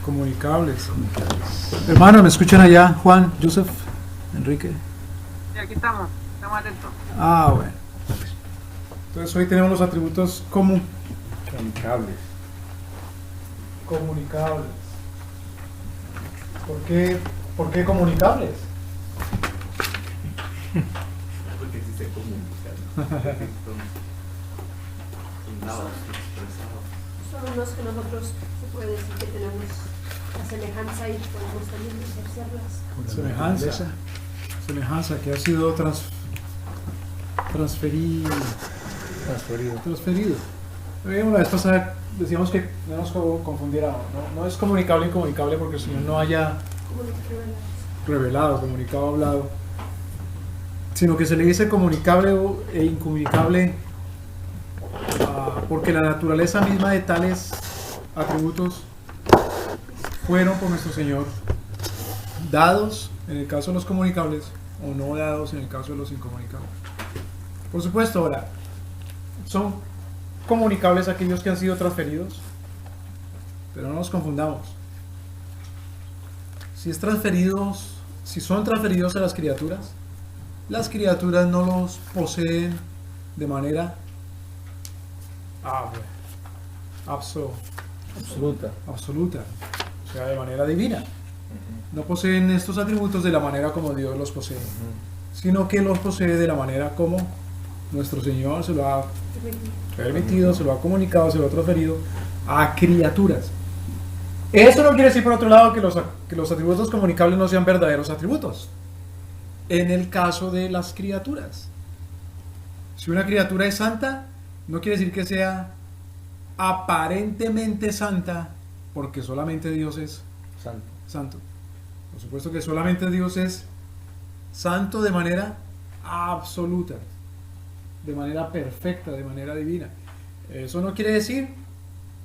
Comunicables. Hermano, ¿me escuchan allá? Juan, Joseph, Enrique. Sí, aquí estamos atentos. Bueno. Entonces hoy tenemos los atributos comunicables. Comunicables. ¿Por qué comunicables? Porque si se comunican. Son los que nosotros se puede decir que tenemos la semejanza y podemos también ejercerlas. Semejanza que ha sido transferido. La vez pasada decíamos que no nos confundiéramos, no es comunicable e incomunicable porque el Señor no haya revelado, comunicado, hablado, sino que se le dice comunicable e incomunicable porque la naturaleza misma de tales atributos fueron por nuestro Señor dados en el caso de los comunicables o no dados en el caso de los incomunicables. Por supuesto, ahora, son comunicables aquellos que han sido transferidos, pero no nos confundamos. Si son transferidos a las criaturas no los poseen de manera absoluta, o sea, de manera divina. No poseen estos atributos de la manera como Dios los posee, sino que los posee de la manera como nuestro Señor se lo ha permitido, se lo ha comunicado, se lo ha transferido a criaturas. Esto no quiere decir, por otro lado, que los atributos comunicables no sean verdaderos atributos. En el caso de las criaturas, si una criatura es santa, no quiere decir que sea aparentemente santa, porque solamente Dios es santo. Por supuesto que solamente Dios es santo de manera absoluta, de manera perfecta, de manera divina. Eso no quiere decir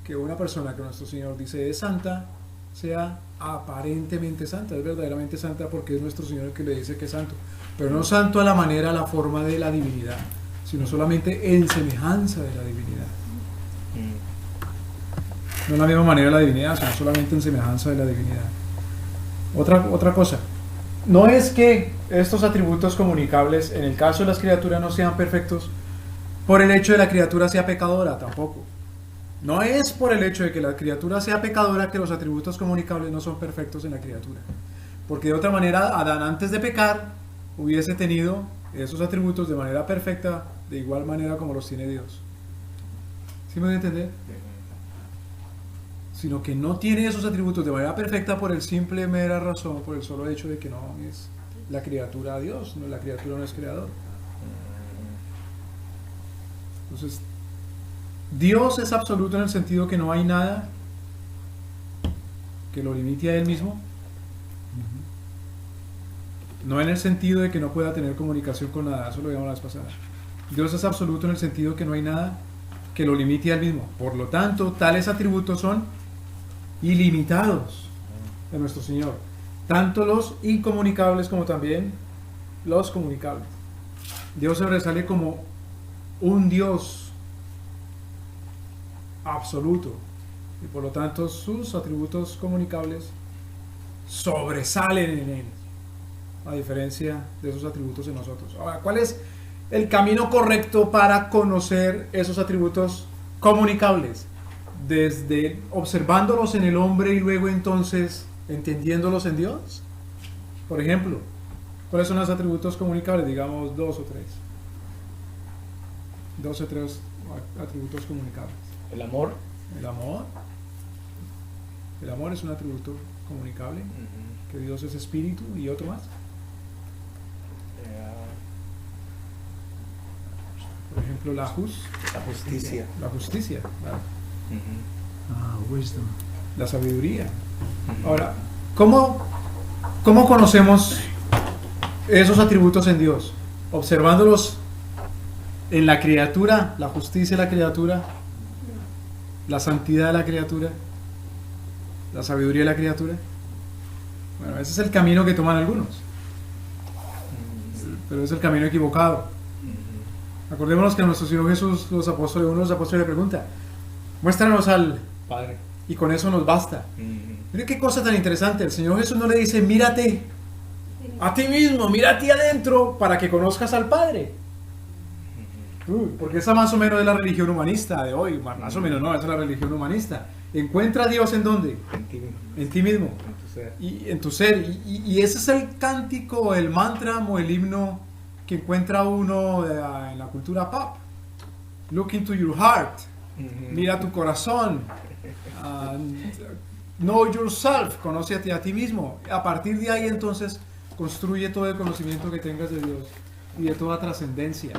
que una persona que nuestro Señor dice es santa sea aparentemente santa, es verdaderamente santa porque es nuestro Señor el que le dice que es santo, pero no santo a la manera, a la forma de la divinidad, sino solamente en semejanza de la divinidad. No en la misma manera de la divinidad, sino solamente en semejanza de la divinidad. Otra cosa, no es que estos atributos comunicables en el caso de las criaturas no sean perfectos por el hecho de la criatura sea pecadora, tampoco. No es por el hecho de que la criatura sea pecadora que los atributos comunicables no son perfectos en la criatura, porque de otra manera Adán antes de pecar hubiese tenido esos atributos de manera perfecta, de igual manera como los tiene Dios. ¿Sí me voy a entender? Sino que no tiene esos atributos de manera perfecta por el simple mera razón, por el solo hecho de que no es la criatura a Dios, la criatura no es creador. Entonces, Dios es absoluto en el sentido que no hay nada que lo limite a Él mismo. No en el sentido de que no pueda tener comunicación con nada, eso lo vimos la vez pasada. Dios es absoluto en el sentido que no hay nada que lo limite a Él mismo. Por lo tanto, tales atributos son ilimitados de nuestro Señor, tanto los incomunicables como también los comunicables. Dios se resale como un Dios absoluto y por lo tanto sus atributos comunicables sobresalen en Él, a diferencia de esos atributos en nosotros. Ahora, ¿cuál es el camino correcto para conocer esos atributos comunicables? Desde observándolos en el hombre y luego entonces entendiéndolos en Dios. Por ejemplo, ¿cuáles son los atributos comunicables? Digamos dos o tres atributos comunicables. El amor. El amor es un atributo comunicable, que Dios es espíritu. ¿Y otro más? Por ejemplo, la justicia. Claro. Wisdom. La sabiduría. Ahora, ¿cómo conocemos esos atributos en Dios? Observándolos en la criatura, la justicia de la criatura, la santidad de la criatura, la sabiduría de la criatura. Bueno, ese es el camino que toman algunos, pero es el camino equivocado. Acordémonos que a nuestro Señor Jesús, uno de los apóstoles le pregunta: muéstranos al Padre. Y con eso nos basta. Mire qué cosa tan interesante. El Señor Jesús no le dice, mírate a ti mismo, mírate adentro para que conozcas al Padre. Porque esa más o menos es la religión humanista de hoy. Más o menos no, esa es la religión humanista. Encuentra a Dios ¿en dónde? En ti mismo. En ti mismo. En tu ser. Y en tu ser. Y ese es el cántico, el mantra o el himno que encuentra uno en la cultura pop. Look into your heart. Mira tu corazón. Know yourself. Conócete a ti mismo. A partir de ahí entonces construye todo el conocimiento que tengas de Dios y de toda trascendencia.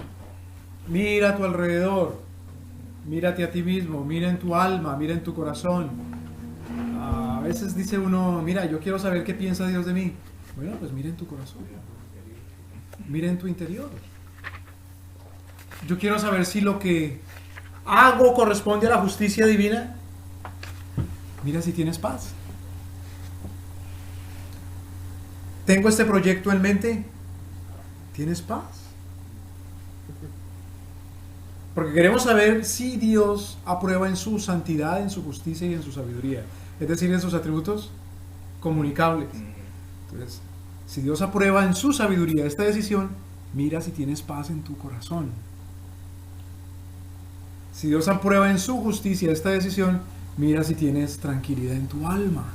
Mira a tu alrededor. Mírate a ti mismo. Mira en tu alma. Mira en tu corazón. A veces dice uno, mira, yo quiero saber qué piensa Dios de mí. Bueno, pues mira en tu corazón. Mira en tu interior. Yo quiero saber si lo que hago corresponde a la justicia divina. Mira si tienes paz. Tengo este proyecto en mente. ¿Tienes paz? Porque queremos saber si Dios aprueba en su santidad, en su justicia y en su sabiduría. Es decir, en sus atributos comunicables. Entonces, si Dios aprueba en su sabiduría esta decisión, mira si tienes paz en tu corazón. Si Dios aprueba en su justicia esta decisión, mira si tienes tranquilidad en tu alma.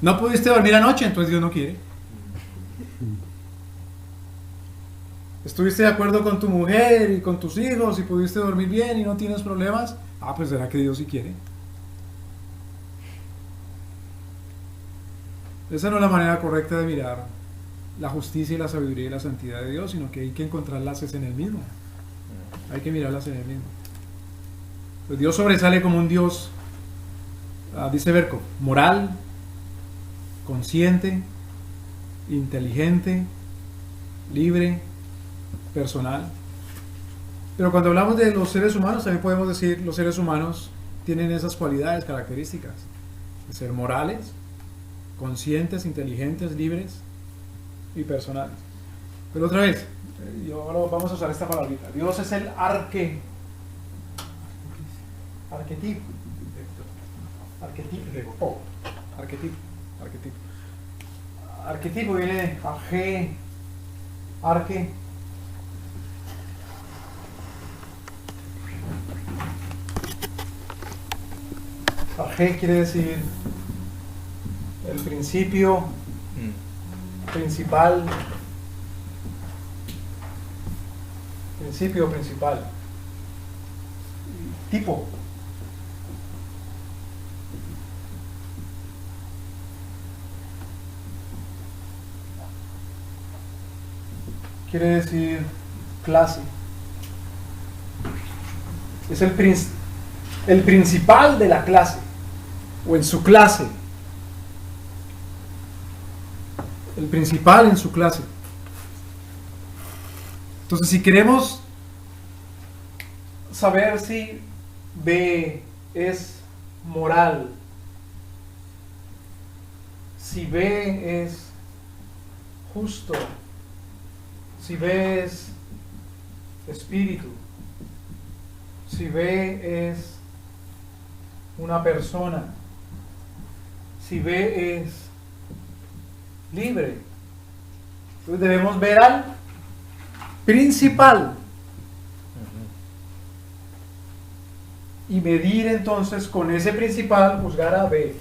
No pudiste dormir anoche, entonces Dios no quiere. ¿Estuviste de acuerdo con tu mujer y con tus hijos y pudiste dormir bien y no tienes problemas? Ah, pues será que Dios sí quiere. Esa no es la manera correcta de mirar la justicia y la sabiduría y la santidad de Dios, sino que hay que encontrarlas en Él mismo. Hay que mirarlas en Él mismo. Pues Dios sobresale como un Dios, dice Berko, moral, consciente, inteligente, libre, personal. Pero cuando hablamos de los seres humanos, también podemos decir los seres humanos tienen esas cualidades, características de ser morales, conscientes, inteligentes, libres y personales. Pero otra vez, vamos a usar esta palabrita. Dios es el arquetipo. Arquetipo viene de arque. Arque quiere decir el principio, principal, tipo. Quiere decir clase. Es el principal de la clase, o en su clase. El principal en su clase. Entonces, si queremos saber si B es moral, si B es justo, si B es espíritu, si B es una persona, si B es libre, entonces debemos ver al principal y medir entonces con ese principal, juzgar a B.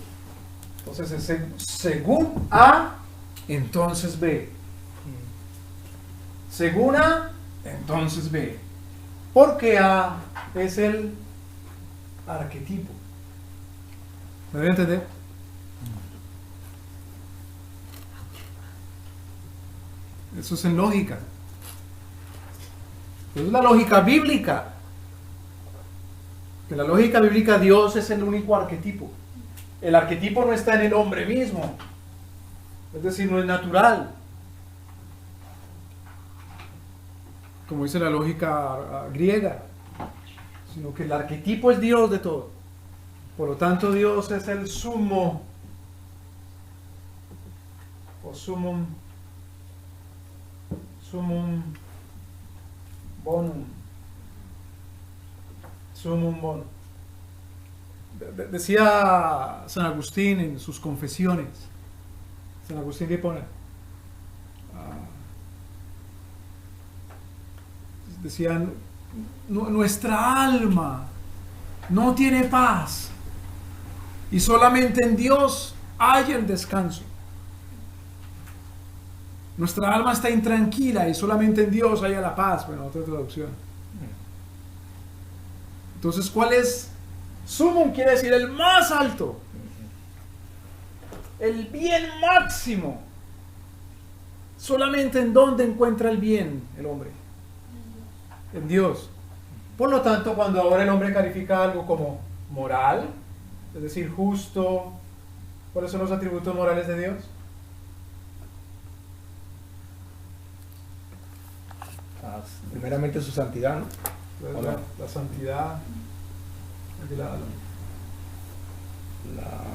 Entonces según A, entonces B. Según A, entonces B. Porque A es el arquetipo. ¿Me voy a entender? Eso es en lógica. Eso es la lógica bíblica. En la lógica bíblica Dios es el único arquetipo. El arquetipo no está en el hombre mismo. Es decir, no es natural. Como dice la lógica griega. Sino que el arquetipo es Dios de todo. Por lo tanto, Dios es el sumo o sumum bonum. Decía San Agustín en sus confesiones, San Agustín que pone, decían, nuestra alma no tiene paz y solamente en Dios hay el descanso. Nuestra alma está intranquila y solamente en Dios hay la paz. Bueno, otra traducción. Entonces, ¿cuál es? Sumum quiere decir el más alto, el bien máximo. Solamente en dónde encuentra el bien el hombre, en Dios. Por lo tanto, cuando ahora el hombre califica algo como moral, es decir, justo, ¿cuáles son los atributos morales de Dios? Primeramente su santidad, ¿no? La santidad.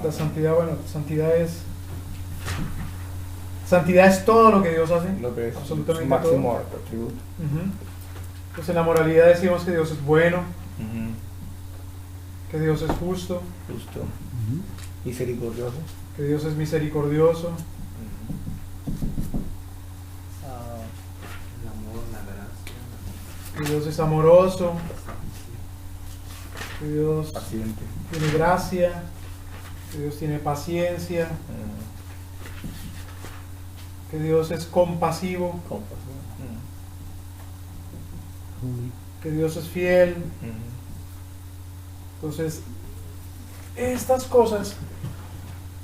La santidad, bueno, santidad es todo lo que Dios hace, Lo que es absolutamente su máximo todo. atributo. Pues en la moralidad decimos que Dios es bueno, que Dios es justo, Misericordioso. que Dios es misericordioso, El amor, la gracia. que Dios es amoroso, que Dios Paciente. tiene gracia, que Dios tiene paciencia, que Dios es compasivo, Compasión. que Dios es fiel. Entonces, estas cosas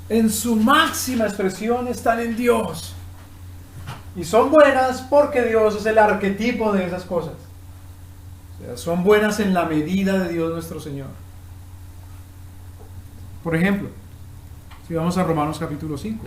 en su máxima expresión están en Dios y son buenas porque Dios es el arquetipo de esas cosas. O sea, son buenas en la medida de Dios nuestro Señor. Por ejemplo, si vamos a Romanos capítulo 5.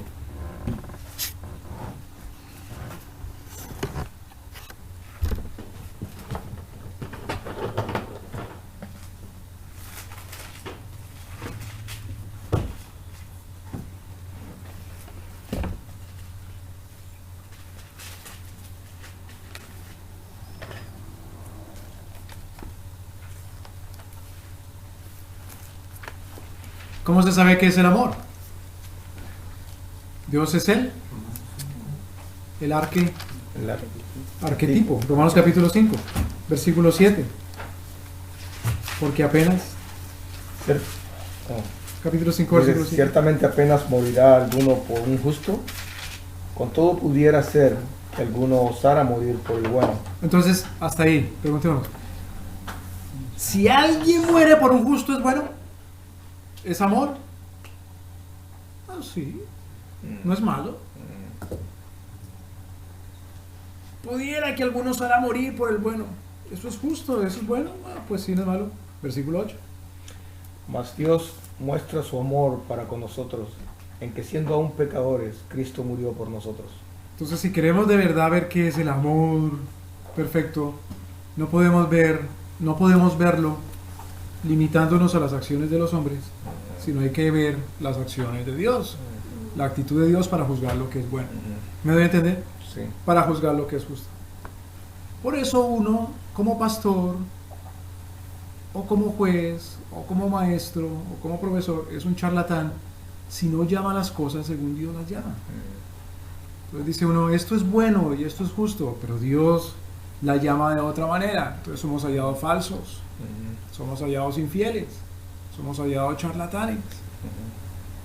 ¿Cómo se sabe qué es el amor? Dios es el arquetipo. Romanos capítulo 5, versículo 7. Porque apenas, capítulo 5, versículo 7. Ciertamente apenas morirá alguno por un justo, con todo pudiera ser que alguno osara morir por el bueno. Entonces, hasta ahí, preguntémonos. Si alguien muere por un justo, ¿es bueno? ¿Es amor? Ah, sí. No es malo. Pudiera que alguno osara morir por el bueno. ¿Eso es justo? ¿Eso es bueno? Ah, pues sí, no es malo. Versículo 8. Mas Dios muestra su amor para con nosotros, en que siendo aún pecadores, Cristo murió por nosotros. Entonces, si queremos de verdad ver qué es el amor perfecto, no podemos verlo limitándonos a las acciones de los hombres, sino hay que ver las acciones de Dios, la actitud de Dios para juzgar lo que es bueno. ¿Me doy a entender? Sí. Para juzgar lo que es justo. Por eso uno, como pastor, o como juez, o como maestro, o como profesor, es un charlatán si no llama las cosas según Dios las llama. Entonces dice uno, esto es bueno y esto es justo, pero Dios la llama de otra manera. Entonces somos hallados falsos, somos hallados infieles, somos hallados charlatanes.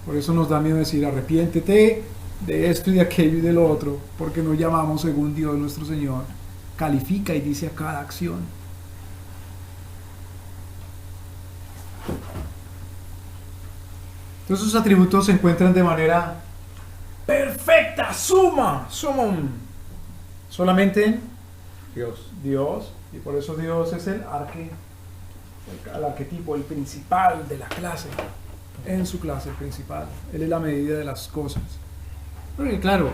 Por eso nos da miedo decir, arrepiéntete de esto y de aquello y de lo otro, porque no llamamos según Dios nuestro Señor califica y dice a cada acción. Entonces sus atributos se encuentran de manera perfecta, sumum, solamente en Dios, y por eso Dios es el arquetipo, el principal de la clase, en su clase principal. Él es la medida de las cosas. Porque claro,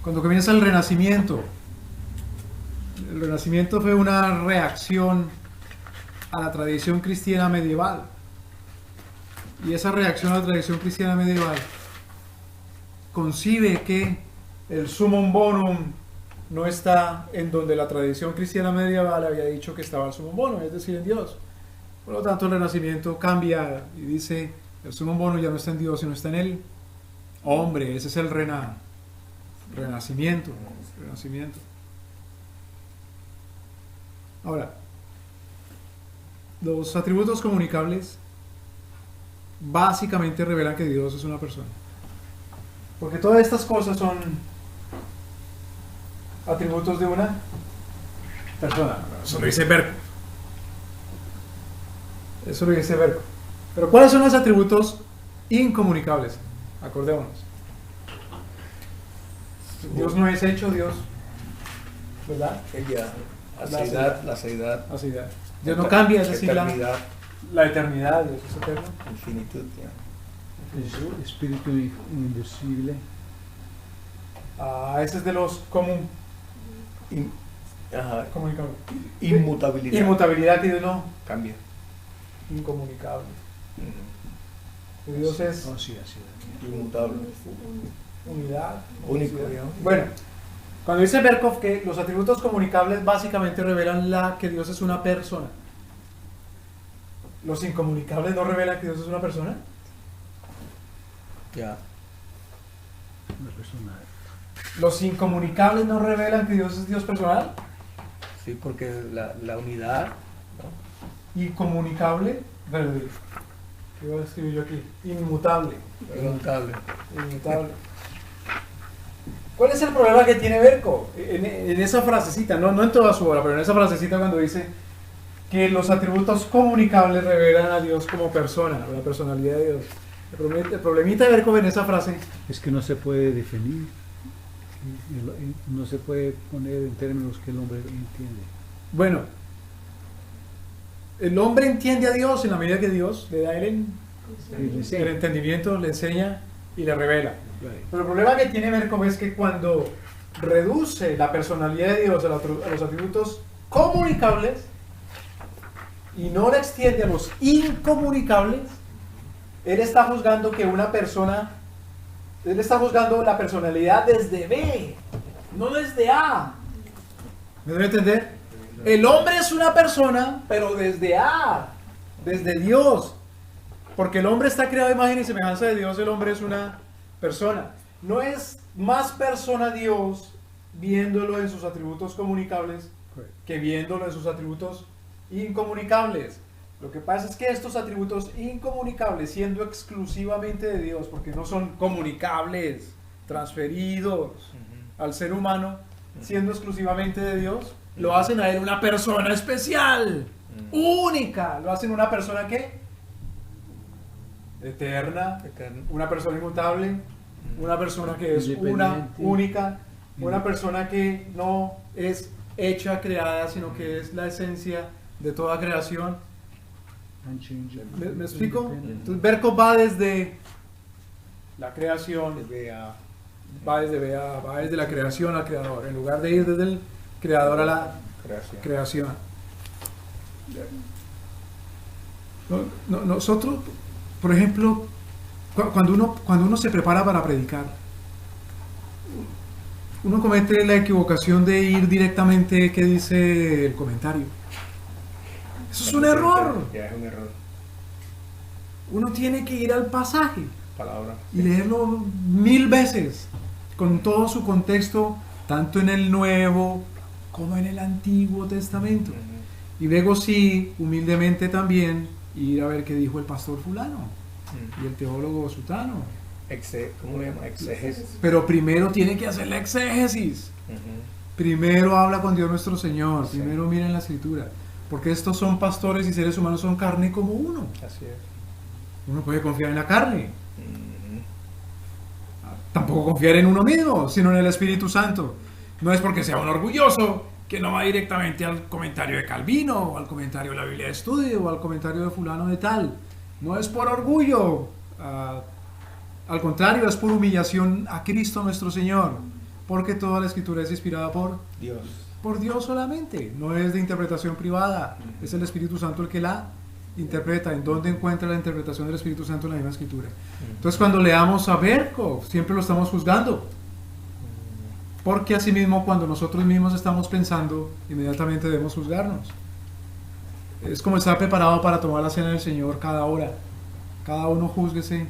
cuando comienza el Renacimiento fue una reacción a la tradición cristiana medieval. Y esa reacción a la tradición cristiana medieval concibe que el sumum bonum no está en donde la tradición cristiana medieval había dicho que estaba el sumum bonum, es decir, en Dios. Por lo tanto, el renacimiento cambia y dice, el sumo mono ya no está en Dios, sino está en el hombre. Ese es el renacimiento. Ahora, los atributos comunicables básicamente revelan que Dios es una persona. Porque todas estas cosas son atributos de una persona. Eso lo dice Berkov. Pero ¿cuáles son los atributos incomunicables? Acordémonos. Dios no es hecho, Dios, ¿verdad? La seidad, Dios no cambia, es decir, eternidad, la eternidad, Dios es eterno. infinitud, ya. Espíritu indecible. Ese es de los comunicables. Inmutabilidad. Inmutabilidad y de no Cambia. incomunicable. Dios es Sí, así es. Inmutable. unidad. Único, unicidad. ¿no? Bueno, cuando dice Berkov que los atributos comunicables básicamente revelan que Dios es una persona, ¿los incomunicables no revelan que Dios es una persona? Ya. Una persona. ¿Los incomunicables no revelan que Dios es Dios personal? Sí, porque la unidad, ¿no? Incomunicable, ¿qué voy a escribir yo aquí? Inmutable. Inmutable. ¿Cuál es el problema que tiene Berkov? En esa frasecita, no en toda su obra, pero en esa frasecita cuando dice que los atributos comunicables revelan a Dios como persona, la personalidad de Dios. El problemita de Berkov en esa frase Es que no se puede definir. No se puede poner en términos que el hombre entiende. bueno, el hombre entiende a Dios en la medida que Dios le da el entendimiento, le enseña y le revela. Pero el problema que tiene Berkov es que cuando reduce la personalidad de Dios a los atributos comunicables y no la extiende a los incomunicables, él está juzgando que una persona, él está juzgando la personalidad desde B, no desde A. ¿Me debe entender? El hombre es una persona, pero desde A, desde Dios. Porque el hombre está creado a imagen y semejanza de Dios, el hombre es una persona. No es más persona Dios viéndolo en sus atributos comunicables que viéndolo en sus atributos incomunicables. Lo que pasa es que estos atributos incomunicables, siendo exclusivamente de Dios, porque no son comunicables, transferidos al ser humano, siendo exclusivamente de Dios, lo hacen a él una persona especial, única. Lo hacen una persona que eterna, una persona inmutable, una persona que es una, única, una persona que no es hecha, creada, sino que es la esencia de toda creación. ¿Me explico? Entonces Berkov va desde la creación, va desde la creación al creador, en lugar de ir desde el creador a la creación. Nosotros, por ejemplo, cuando uno se prepara para predicar, uno comete la equivocación de ir directamente ¿qué dice el comentario? Eso es un error. Ya es un error. Uno tiene que ir al pasaje Palabra. y leerlo 1000 veces, con todo su contexto, tanto en el Nuevo como en el Antiguo Testamento. Y luego sí, humildemente también, ir a ver qué dijo el pastor fulano y el teólogo sutano. ¿Cómo le llama? Exégesis. Pero primero tiene que hacer la exégesis. Primero habla con Dios nuestro Señor. Sí. Primero mira en la Escritura. Porque estos son pastores y seres humanos, son carne como uno. Así es. Uno puede confiar en la carne. Tampoco confiar en uno mismo, sino en el Espíritu Santo. No es porque sea un orgulloso que no va directamente al comentario de Calvino, o al comentario de la Biblia de Estudio, o al comentario de fulano de tal. No es por orgullo. Al contrario, es por humillación a Cristo nuestro Señor. Porque toda la Escritura es inspirada por Dios solamente. No es de interpretación privada. Es el Espíritu Santo el que la interpreta. ¿En dónde encuentra la interpretación del Espíritu Santo en la misma Escritura? Entonces cuando leamos a Berkov, siempre lo estamos juzgando. Porque asimismo cuando nosotros mismos estamos pensando, inmediatamente debemos juzgarnos. Es como estar preparado para tomar la cena del Señor cada hora. Cada uno júzguese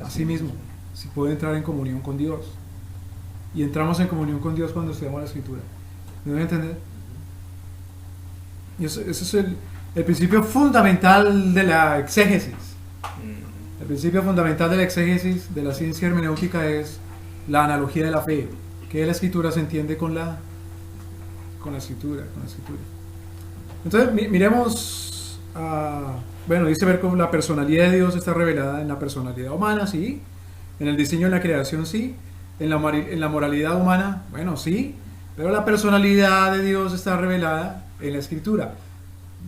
a sí mismo, si puede entrar en comunión con Dios. Y entramos en comunión con Dios cuando estudiamos la Escritura. ¿Me voy a entender? Y ese es el principio fundamental de la exégesis. El principio fundamental de la exégesis, de la ciencia hermenéutica, es la analogía de la fe. Que la Escritura se entiende con la Escritura. Entonces, miremos, bueno, dice ver cómo la personalidad de Dios está revelada en la personalidad humana, sí. En el diseño de la creación, sí. En la moralidad humana, bueno, sí. Pero la personalidad de Dios está revelada en la Escritura.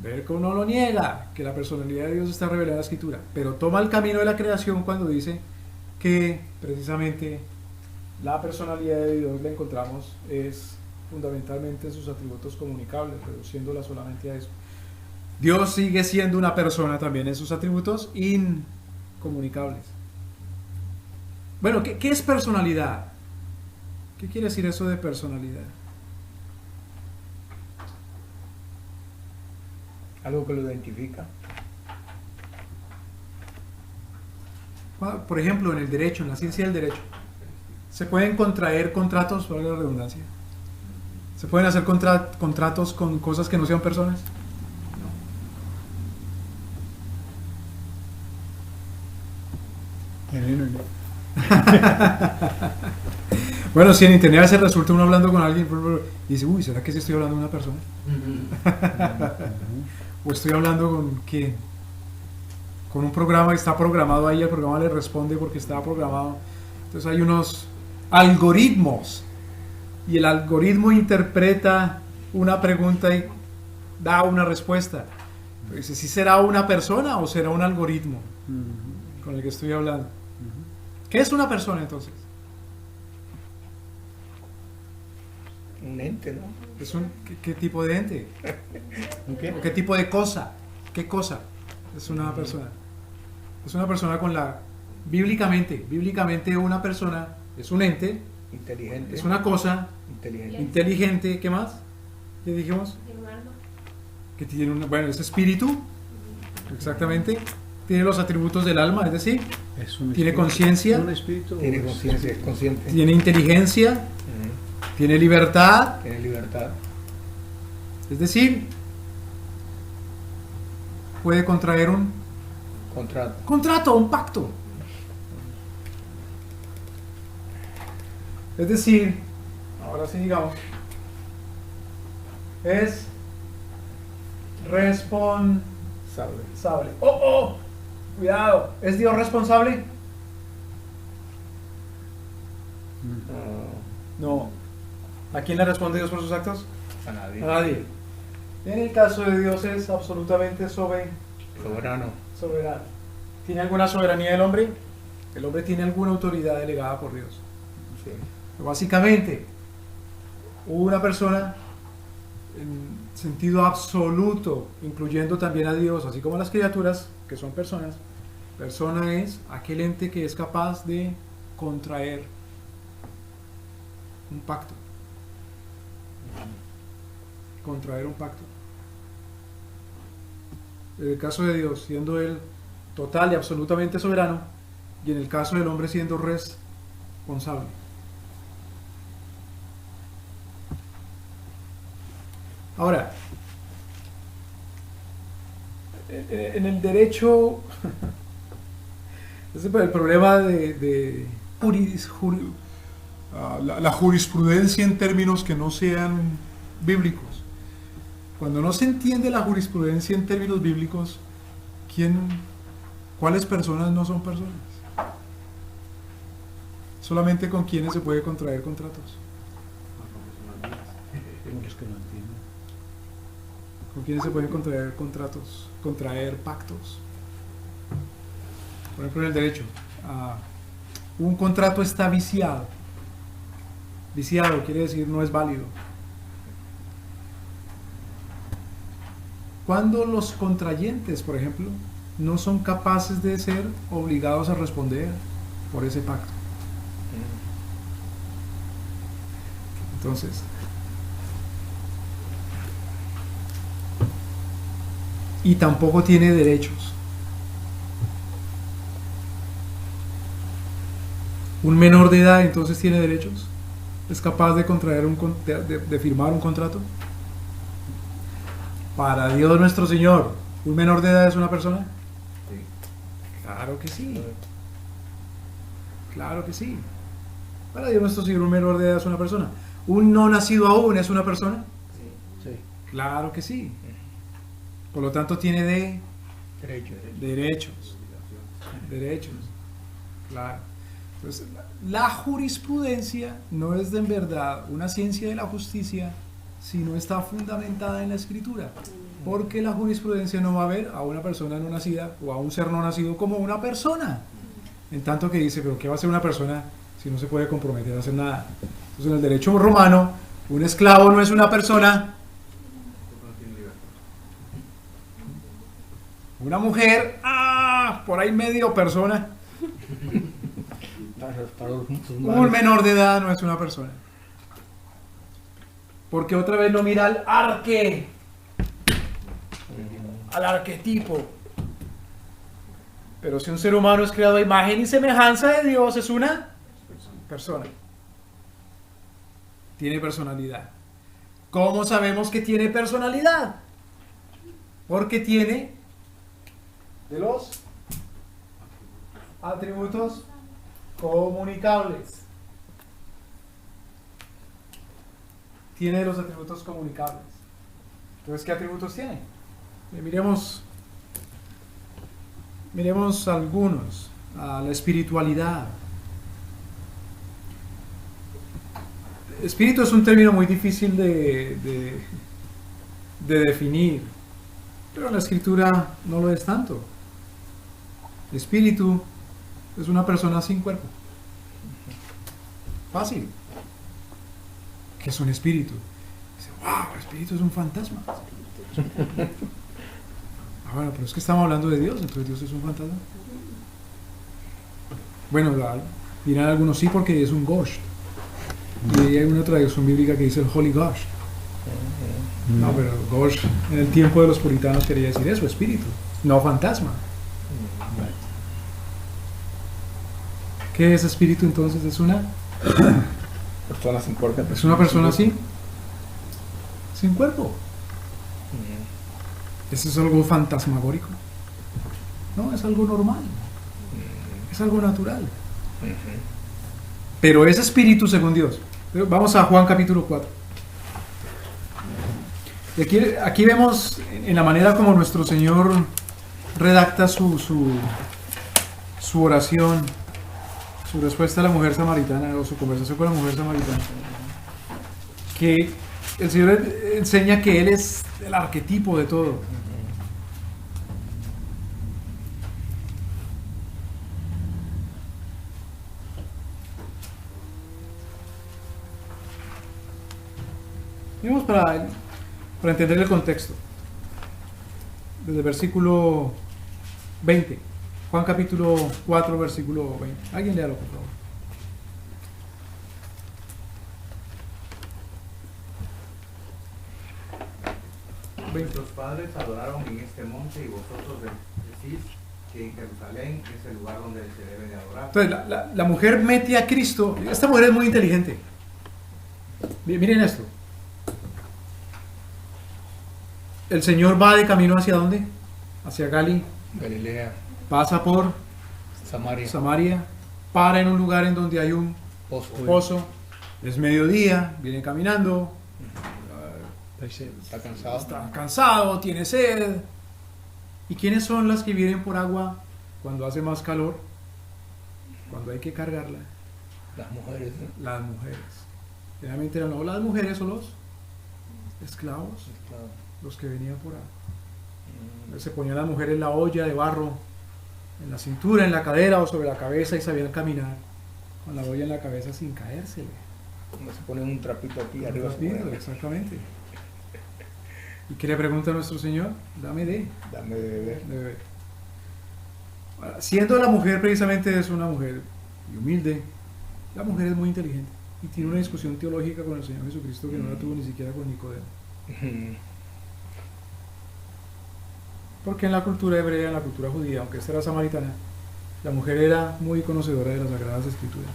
Ver cómo no lo niega, que la personalidad de Dios está revelada en la Escritura. Pero toma el camino de la creación cuando dice que precisamente la personalidad de Dios la encontramos es fundamentalmente en sus atributos comunicables, reduciéndola solamente a eso. Dios sigue siendo una persona también en sus atributos incomunicables. Bueno, ¿qué es personalidad? ¿Qué quiere decir eso de personalidad? Algo que lo identifica. Por ejemplo, en el derecho, en la ciencia del derecho, ¿se pueden contraer contratos, por la redundancia? ¿Se pueden hacer contratos con cosas que no sean personas? Bueno, si en internet se resulta uno hablando con alguien y dice, uy, ¿será que sí estoy hablando con una persona? ¿O estoy hablando con quién? Con un programa que está programado ahí, el programa le responde porque está programado. Entonces hay unos algoritmos y el algoritmo interpreta una pregunta y da una respuesta. Pero dice, ¿sí será una persona o será un algoritmo con el que estoy hablando? ¿Qué es una persona entonces? Un ente, ¿no? Es ¿qué tipo de ente? ¿Qué? ¿O qué tipo de cosa? ¿Qué cosa es una persona? Es una persona con la... Bíblicamente una persona es un ente, Inteligente. es una cosa Inteligente. inteligente. ¿Qué más? ¿Qué dijimos? Tiene un alma. Que tiene bueno, es espíritu, exactamente. Tiene los atributos del alma, es decir, Es un tiene espíritu. conciencia, ¿Un espíritu? Tiene conciencia, es consciente. tiene inteligencia, Ujú. tiene libertad, Tiene libertad. es decir, puede contraer un Contrato. un pacto. Es decir, ahora sí digamos, es responsable. ¡Oh! Cuidado, ¿es Dios responsable? No. ¿A quién le responde Dios por sus actos? A nadie. A nadie. En el caso de Dios es absolutamente Soberano. soberano. ¿Tiene alguna soberanía el hombre? El hombre tiene alguna autoridad delegada por Dios. Sí. Básicamente, una persona en sentido absoluto, incluyendo también a Dios, así como a las criaturas, que son personas. Persona es aquel ente que es capaz de contraer un pacto. Contraer un pacto. En el caso de Dios, siendo Él total y absolutamente soberano, y en el caso del hombre siendo responsable. Ahora, en el derecho, ese es el problema de la jurisprudencia en términos que no sean bíblicos. Cuando no se entiende la jurisprudencia en términos bíblicos, ¿cuáles personas no son personas? Solamente con quienes se puede contraer contratos. Como los que no entienden. ¿Con quiénes se pueden contraer contratos, contraer pactos? Por ejemplo, en el derecho, un contrato está viciado. Viciado quiere decir no es válido. Cuando los contrayentes, por ejemplo, no son capaces de ser obligados a responder por ese pacto. Entonces, y tampoco tiene derechos. Un menor de edad entonces tiene derechos. ¿Es capaz de contraer de firmar un contrato? Para Dios nuestro Señor, ¿un menor de edad es una persona? Sí. Claro que sí. Claro que sí. Para Dios nuestro Señor, un menor de edad es una persona. ¿Un no nacido aún es una persona? Sí. Claro que sí. Por lo tanto, tiene derechos. Derechos. Claro. Entonces, la jurisprudencia no es de en verdad una ciencia de la justicia, sino está fundamentada en la Escritura. Porque la jurisprudencia no va a ver a una persona no nacida o a un ser no nacido como una persona. En tanto que dice, pero ¿qué va a hacer una persona si no se puede comprometer a hacer nada? Entonces, en el derecho romano, un esclavo no es una persona. Una mujer, por ahí medio persona. Un menor de edad no es una persona. Porque otra vez no mira al arquetipo. Pero si un ser humano es creado a imagen y semejanza de Dios, es una persona. Tiene personalidad. ¿Cómo sabemos que tiene personalidad? Porque tiene de los atributos comunicables. Tiene los atributos comunicables. Entonces, ¿qué atributos tiene? Miremos algunos. La espiritualidad. Espíritu es un término muy difícil de definir, pero en la Escritura no lo es tanto. Espíritu es una persona sin cuerpo. Fácil. ¿Qué es un espíritu? Dice, wow, el espíritu es un fantasma. Bueno, pero es que estamos hablando de Dios, entonces Dios es un fantasma. Bueno, dirán algunos sí porque es un ghost. Y hay una traducción bíblica que dice el Holy Ghost. No, pero ghost en el tiempo de los puritanos quería decir eso, espíritu, no fantasma. ¿Qué es espíritu entonces? Es una persona sin cuerpo. Es una persona así, sin cuerpo. ¿Eso es algo fantasmagórico? No, es algo normal. Es algo natural. Pero es espíritu según Dios. Pero vamos a Juan capítulo 4. Y aquí vemos en la manera como nuestro Señor redacta su oración, su respuesta a la mujer samaritana o su conversación con la mujer samaritana, que el Señor enseña que Él es el arquetipo de todo. Vamos para entender el contexto. Desde el versículo 20. Juan capítulo 4, versículo 20. Alguien léalo, por favor. Nuestros padres adoraron en este monte y vosotros decís que en Jerusalén es el lugar donde se debe de adorar. Entonces, la mujer mete a Cristo. Esta mujer es muy inteligente. Miren esto. El Señor va de camino ¿hacia dónde? Hacia Galilea, pasa por Samaria, para en un lugar en donde hay un pozo, es mediodía, viene caminando, está cansado, tiene sed. ¿Y quiénes son las que vienen por agua cuando hace más calor? Cuando hay que cargarla. Las mujeres, ¿no? Las mujeres. Generalmente no las mujeres o los esclavos. Los que venían por ahí. Se ponían las mujeres la olla de barro en la cintura, en la cadera o sobre la cabeza y sabían caminar con la olla en la cabeza sin caérsele. No se ponen un trapito aquí arriba. Exactamente. ¿Y qué le pregunta a nuestro Señor? Dame de beber. Ahora, siendo la mujer precisamente es una mujer humilde, la mujer es muy inteligente y tiene una discusión teológica con el Señor Jesucristo que no la tuvo ni siquiera con Nicodemo. Porque en la cultura hebrea, en la cultura judía, aunque esta era samaritana, la mujer era muy conocedora de las Sagradas Escrituras.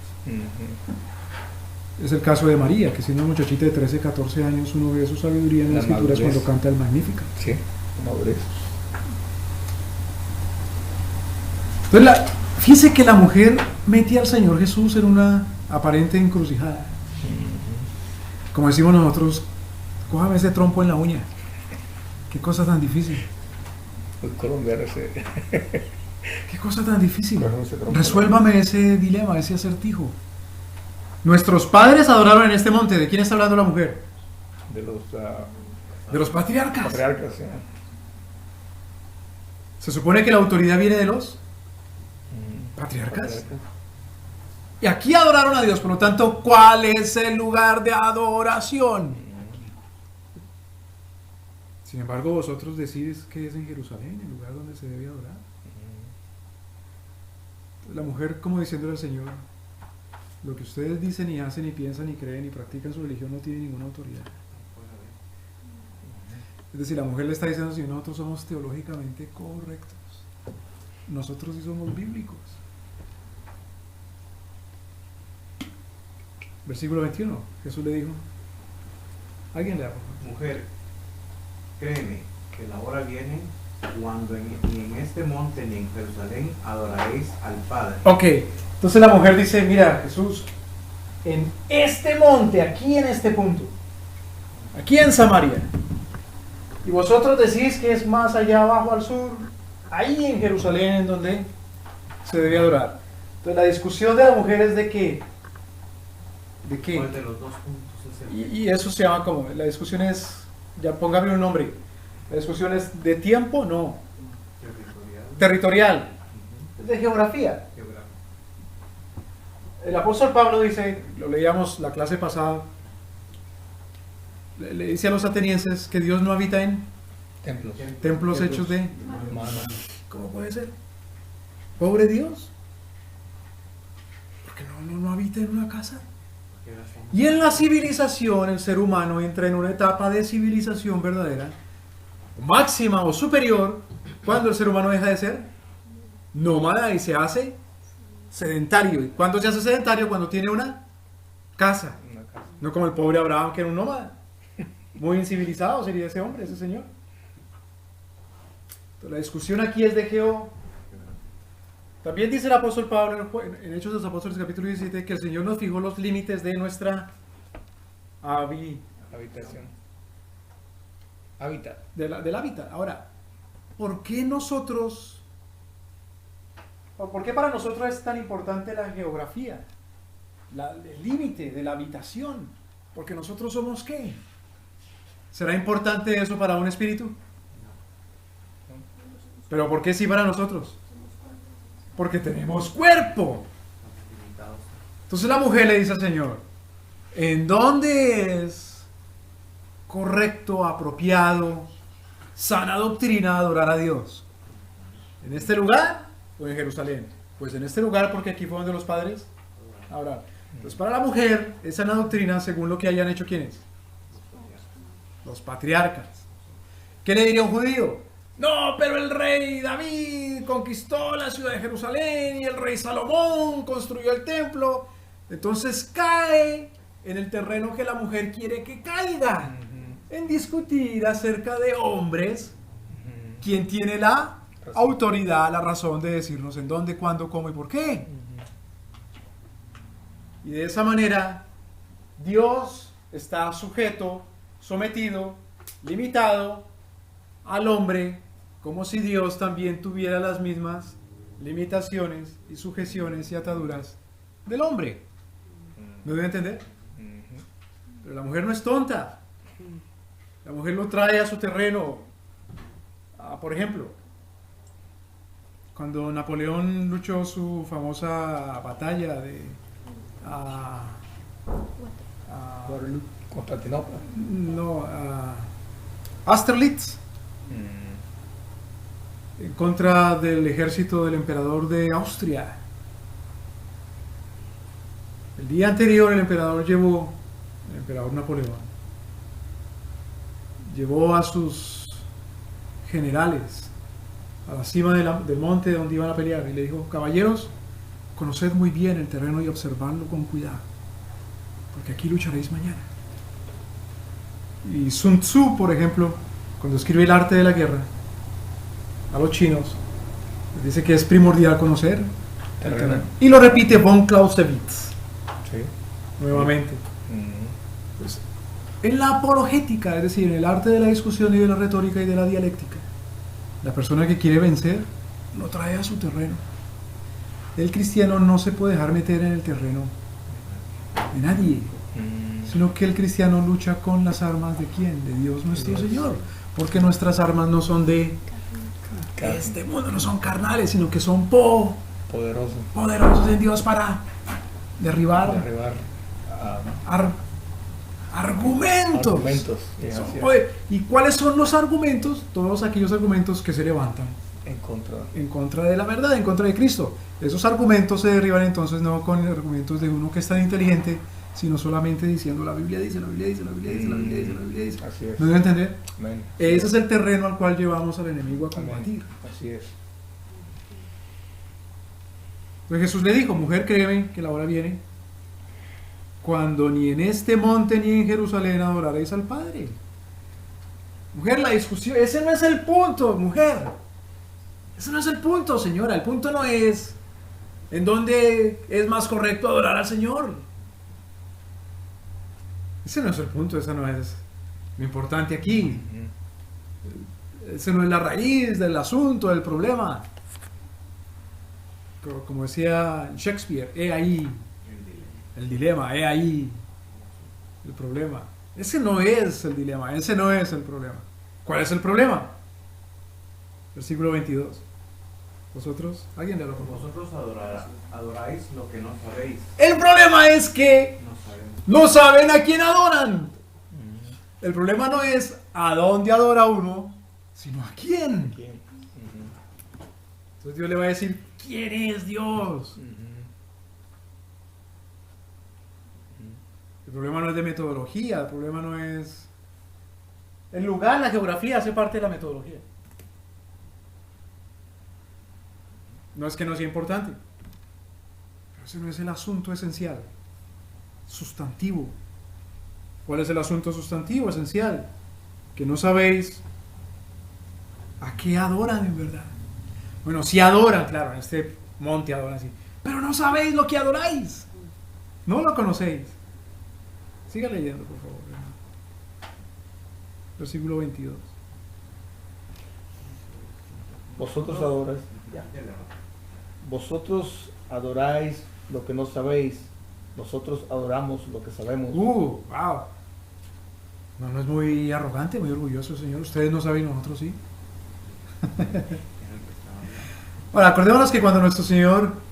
Es el caso de María, que siendo una muchachita de 13, 14 años, uno ve su sabiduría en las La Escrituras madurez. cuando canta el Magníficat. Sí, madurez. Entonces, fíjese que la mujer mete al Señor Jesús en una aparente encrucijada. Como decimos nosotros, cójame ese trompo en la uña. Qué cosa tan difícil. Los colombianos se... Qué cosa tan difícil. Cójame ese trompo. Resuélvame ese dilema, ese acertijo. Nuestros padres adoraron en este monte. ¿De quién está hablando la mujer? de los De los patriarcas. patriarcas. ¿Sí? Se supone que la autoridad viene de los patriarcas. Y aquí adoraron a Dios, por lo tanto, ¿cuál es el lugar de adoración? Sin embargo, vosotros decís que es en Jerusalén, el lugar donde se debe adorar. La mujer, como diciéndole al Señor, lo que ustedes dicen y hacen y piensan y creen y practican su religión no tiene ninguna autoridad. Es decir, la mujer le está diciendo, si nosotros somos teológicamente correctos, nosotros sí somos bíblicos. Versículo 21, Jesús le dijo, ¿alguien le habla? Mujer, créeme que la hora viene cuando ni en este monte ni en Jerusalén adoraréis al Padre. Ok, entonces la mujer dice, mira Jesús, en este monte, aquí en este punto, aquí en Samaria, y vosotros decís que es más allá abajo al sur, ahí en Jerusalén en donde se debe adorar. Entonces la discusión de la mujer es de qué. ¿De qué? ¿Cuál de los dos puntos es el Y eso se llama como, la discusión es, ya póngame un nombre, la discusión es de tiempo, no, territorial, es de geografía. geográfico? El apóstol Pablo dice, lo leíamos la clase pasada, le dice a los atenienses que Dios no habita en Templos. templos hechos de... Manos. ¿Cómo puede ser? Pobre Dios. Porque no habita en una casa. Y en la civilización el ser humano entra en una etapa de civilización verdadera, máxima o superior, cuando el ser humano deja de ser nómada y se hace sedentario. ¿Y cuándo se hace sedentario? Cuando tiene una casa. Una casa. No como el pobre Abraham, que era un nómada. Muy incivilizado sería ese hombre, ese señor. Entonces, la discusión aquí es de geo. También dice el apóstol Pablo en Hechos de los Apóstoles capítulo 17 que el Señor nos fijó los límites de nuestra Habitación. Hábitat. del hábitat. Ahora, ¿por qué para nosotros es tan importante la geografía? El límite de la habitación. Porque nosotros somos ¿qué? ¿Será importante eso para un espíritu? ¿Pero por qué sí para nosotros? Porque tenemos cuerpo. Entonces la mujer le dice al Señor, ¿en dónde es correcto, apropiado, sana doctrina adorar a Dios? ¿En este lugar o en Jerusalén? Pues en este lugar, porque aquí fue donde los padres adoraron. Entonces para la mujer es sana doctrina según lo que hayan hecho ¿quiénes? Los patriarcas. ¿Qué le diría un judío? No, pero el rey David conquistó la ciudad de Jerusalén y el rey Salomón construyó el templo. Entonces cae en el terreno que la mujer quiere que caiga, en discutir acerca de hombres, quién tiene la autoridad, la razón de decirnos en dónde, cuándo, cómo y por qué. Y de esa manera Dios está sujeto, sometido, limitado al hombre, como si Dios también tuviera las mismas limitaciones y sujeciones y ataduras del hombre. ¿Me debe entender? Pero la mujer no es tonta. La mujer lo trae a su terreno. Por ejemplo, cuando Napoleón luchó su famosa batalla de Constantinopla. Austerlitz, en contra del ejército del emperador de Austria. El día anterior el emperador Napoleón, llevó a sus generales a la cima del monte donde iban a pelear, y le dijo: caballeros, conoced muy bien el terreno y observadlo con cuidado, porque aquí lucharéis mañana. Y Sun Tzu, por ejemplo, cuando escribe El arte de la guerra a los chinos, les dice que es primordial conocer el terreno. Y lo repite von Clausewitz Sí. nuevamente. Mm. Pues, en la apologética, es decir, en el arte de la discusión y de la retórica y de la dialéctica, la persona que quiere vencer lo trae a su terreno. El cristiano no se puede dejar meter en el terreno de nadie, sino que el cristiano lucha con las armas de ¿quién? De Dios nuestro Señor, porque nuestras armas no son de este mundo, no son carnales, sino que son Poderoso. poderosos en Dios para derribar argumentos. Argumentos. Sí, Son así es. poder. ¿Y cuáles son los argumentos? Todos aquellos argumentos que se levantan En contra. de la verdad, en contra de Cristo. Esos argumentos se derriban entonces no con argumentos de uno que es tan inteligente, sino solamente diciendo: la Biblia dice, la Biblia dice, la Biblia dice, la Biblia dice, la Biblia dice. Así es. ¿No debe entender? Amén. Ese es el terreno al cual llevamos al enemigo a combatir. Amén. Así es. Pues Jesús le dijo: mujer, créeme que la hora viene cuando ni en este monte ni en Jerusalén adoraréis al Padre. Mujer, la discusión, ese no es el punto, mujer. Ese no es el punto, señora. El punto no es en dónde es más correcto adorar al Señor. Ese no es el punto, ese no es lo importante aquí. Ese no es la raíz del asunto, del problema. Como decía Shakespeare, he ahí el dilema, he ahí el problema. Ese no es el dilema, ese no es el problema. ¿Cuál es el problema? Versículo 22. Vosotros, alguien de los Vosotros adoráis lo que no sabéis. El problema es que No sabemos. no saben a quién adoran. El problema no es a dónde adora uno, sino a quién. ¿Quién? Entonces Dios le va a decir: ¿quién es Dios? El problema no es de metodología, el problema no es... El lugar, la geografía hace parte de la metodología. No es que no sea importante, pero ese no es el asunto esencial, sustantivo. ¿Cuál es el asunto sustantivo, esencial? Que no sabéis a qué adoran en verdad. Bueno, sí adoran, claro, en este monte adoran así, pero no sabéis lo que adoráis. No lo conocéis. Siga leyendo, por favor. Versículo 22. Vosotros adoráis lo que no sabéis, nosotros adoramos lo que sabemos. Wow. No es muy arrogante, muy orgulloso, Señor. Ustedes no saben, nosotros sí. Ahora, acordémonos que cuando nuestro Señor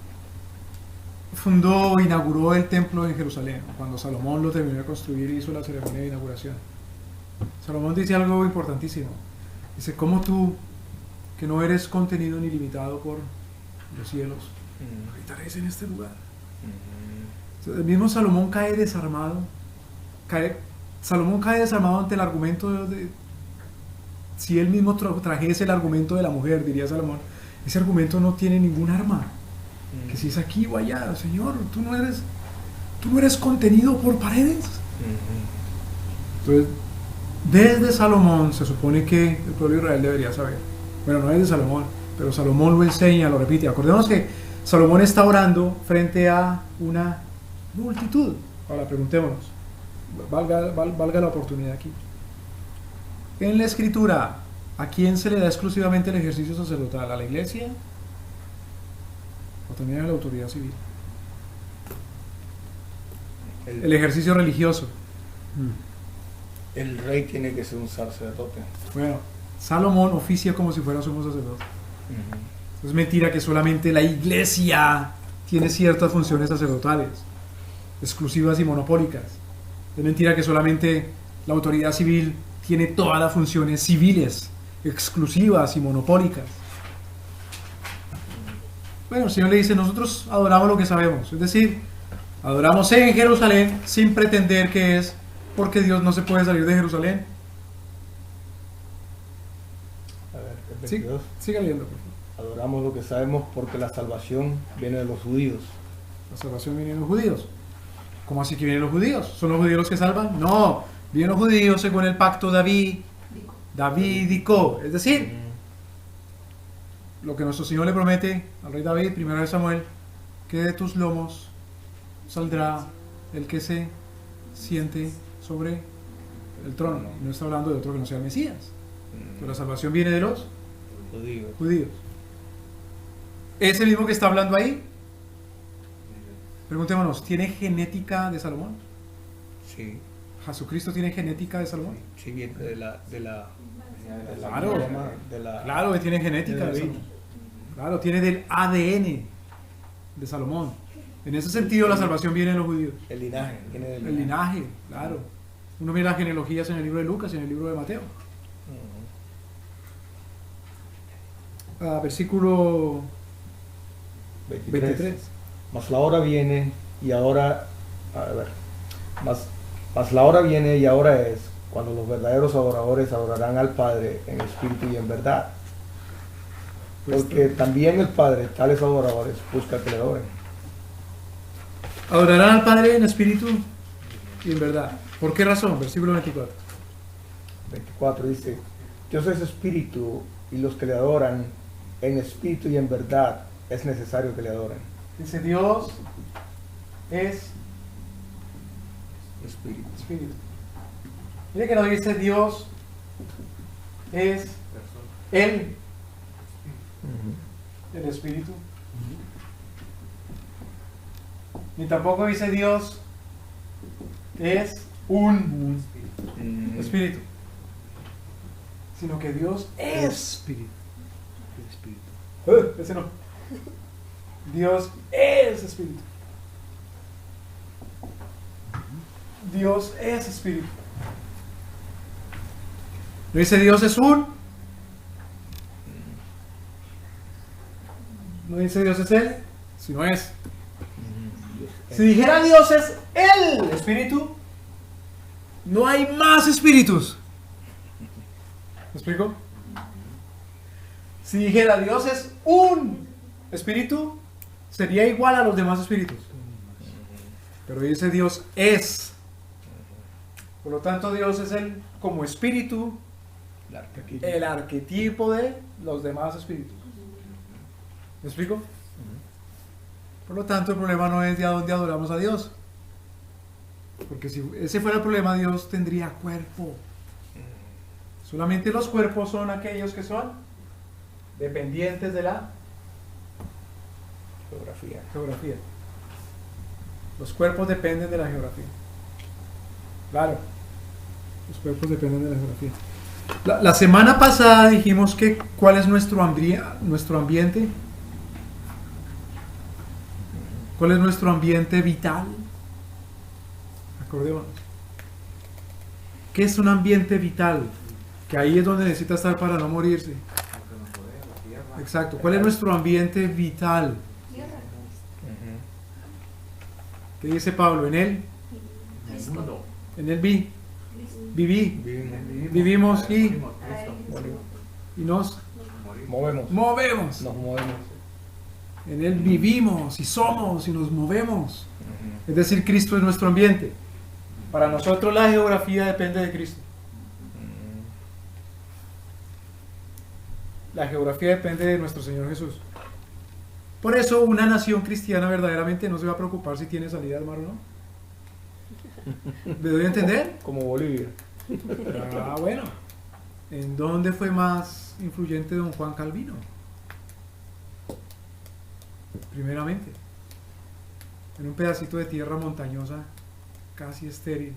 inauguró el templo en Jerusalén, cuando Salomón lo terminó de construir y hizo la ceremonia de inauguración, Salomón dice algo importantísimo. Dice: ¿cómo tú, que no eres contenido ni limitado por los cielos, habitaréis en este lugar? El mismo Salomón cae desarmado. Salomón cae desarmado ante el argumento de... Si él mismo trajese el argumento de la mujer, diría Salomón, ese argumento no tiene ningún arma. Que si es aquí o allá, Señor, tú no eres contenido por paredes. Entonces, desde Salomón se supone que el pueblo de Israel debería saber. Bueno, no es de Salomón, pero Salomón lo enseña, lo repite. Acordémonos que Salomón está orando frente a una multitud. Ahora preguntémonos, valga la oportunidad aquí. En la Escritura, ¿a quién se le da exclusivamente el ejercicio sacerdotal? ¿A la iglesia? ¿O también a la autoridad civil? El ejercicio religioso. El rey tiene que ser un sacerdote. Bueno, Salomón oficia como si fuera sumo sacerdote. Es mentira que solamente la iglesia tiene ciertas funciones sacerdotales, exclusivas y monopólicas. Es mentira que solamente la autoridad civil tiene todas las funciones civiles, exclusivas y monopólicas. Bueno, el Señor le dice: nosotros adoramos lo que sabemos. Es decir, adoramos en Jerusalén sin pretender que es porque Dios no se puede salir de Jerusalén. A ver, el Sí, 22. siga leyendo, por favor. Adoramos lo que sabemos porque la salvación viene de los judíos. La salvación viene de los judíos. ¿Cómo así que vienen los judíos? ¿Son los judíos los que salvan? No, vienen los judíos según el pacto davídico. Es decir, lo que nuestro Señor le promete al rey David, primero de Samuel, que de tus lomos saldrá el que se siente sobre el trono. No está hablando de otro que no sea el Mesías. Pero la salvación viene de los judíos. ¿Es el mismo que está hablando ahí? Preguntémonos, ¿tiene genética de Salomón? Sí. ¿Jesucristo tiene genética de Salomón? Sí, viene de la Claro. de la Claro que tiene genética de Salomón. Claro, tiene del ADN de Salomón. En ese sentido la salvación viene de los judíos. el linaje, viene del El linaje, claro. Uno mira las genealogías en el libro de Lucas y en el libro de Mateo. Versículo 23. Mas la hora viene y ahora, mas la hora viene y ahora es cuando los verdaderos adoradores adorarán al Padre en espíritu y en verdad. Porque también el Padre, tales adoradores, busca que le adoren. Adorarán al Padre en espíritu y en verdad. ¿Por qué razón? Versículo 24. 24 dice, Dios es espíritu y los que le adoran en espíritu y en verdad es necesario que le adoren. Dice Dios es Espíritu. Mire que no dice Dios es el espíritu. Ni tampoco dice Dios es un espíritu. Sino que Dios es Espíritu. Espíritu. ese no. Dios es espíritu. Dios es espíritu. No dice Dios es un. No dice Dios es él, sino es. Si dijera Dios es el espíritu, no hay más espíritus. ¿Me explico? Si dijera Dios es un espíritu, sería igual a los demás espíritus. Pero dice Dios es. Por lo tanto, Dios es el, como espíritu, el arquetipo de los demás espíritus. ¿Me explico? Por lo tanto, el problema no es de a dónde adoramos a Dios. Porque si ese fuera el problema, Dios tendría cuerpo. Solamente los cuerpos son aquellos que son dependientes de la geografía. Los cuerpos dependen de la geografía. Claro, los cuerpos dependen de la geografía. La semana pasada dijimos que cuál es nuestro ambiente. ¿Cuál es nuestro ambiente vital? Acordémonos. ¿Qué es un ambiente vital? Que ahí es donde necesita estar para no morirse. Exacto. ¿Cuál es nuestro ambiente vital? ¿Qué dice Pablo? En él vivimos y nos movemos. En él vivimos y somos y nos movemos. Es decir, Cristo es nuestro ambiente. Para nosotros la geografía depende de Cristo. La geografía depende de nuestro Señor Jesús. Por eso una nación cristiana verdaderamente no se va a preocupar si tiene salida al mar o no. ¿Me doy a entender? Como Bolivia. Ah, bueno. ¿En dónde fue más influyente don Juan Calvino? Primeramente, en un pedacito de tierra montañosa, casi estéril,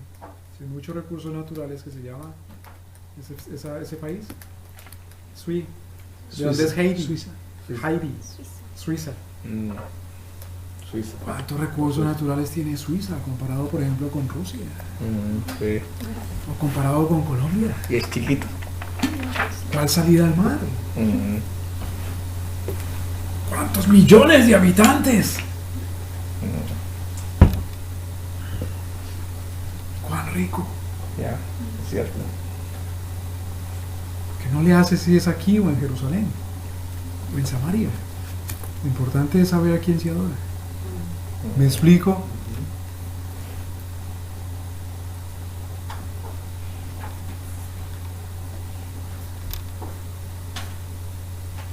sin muchos recursos naturales, que se llama ese país, ¿de dónde es Haití? Suiza. Haití, Suiza. Suiza. ¿Cuántos recursos naturales tiene Suiza comparado, por ejemplo, con Rusia? Sí. O comparado con Colombia. Y es chiquito. ¿Cuál salida al mar? ¿Cuántos millones de habitantes? ¿Cuán rico? Ya, es cierto. ¿Qué no le hace si es aquí o en Jerusalén? o en Samaria. Lo importante es saber a quién se adora. ¿Me explico?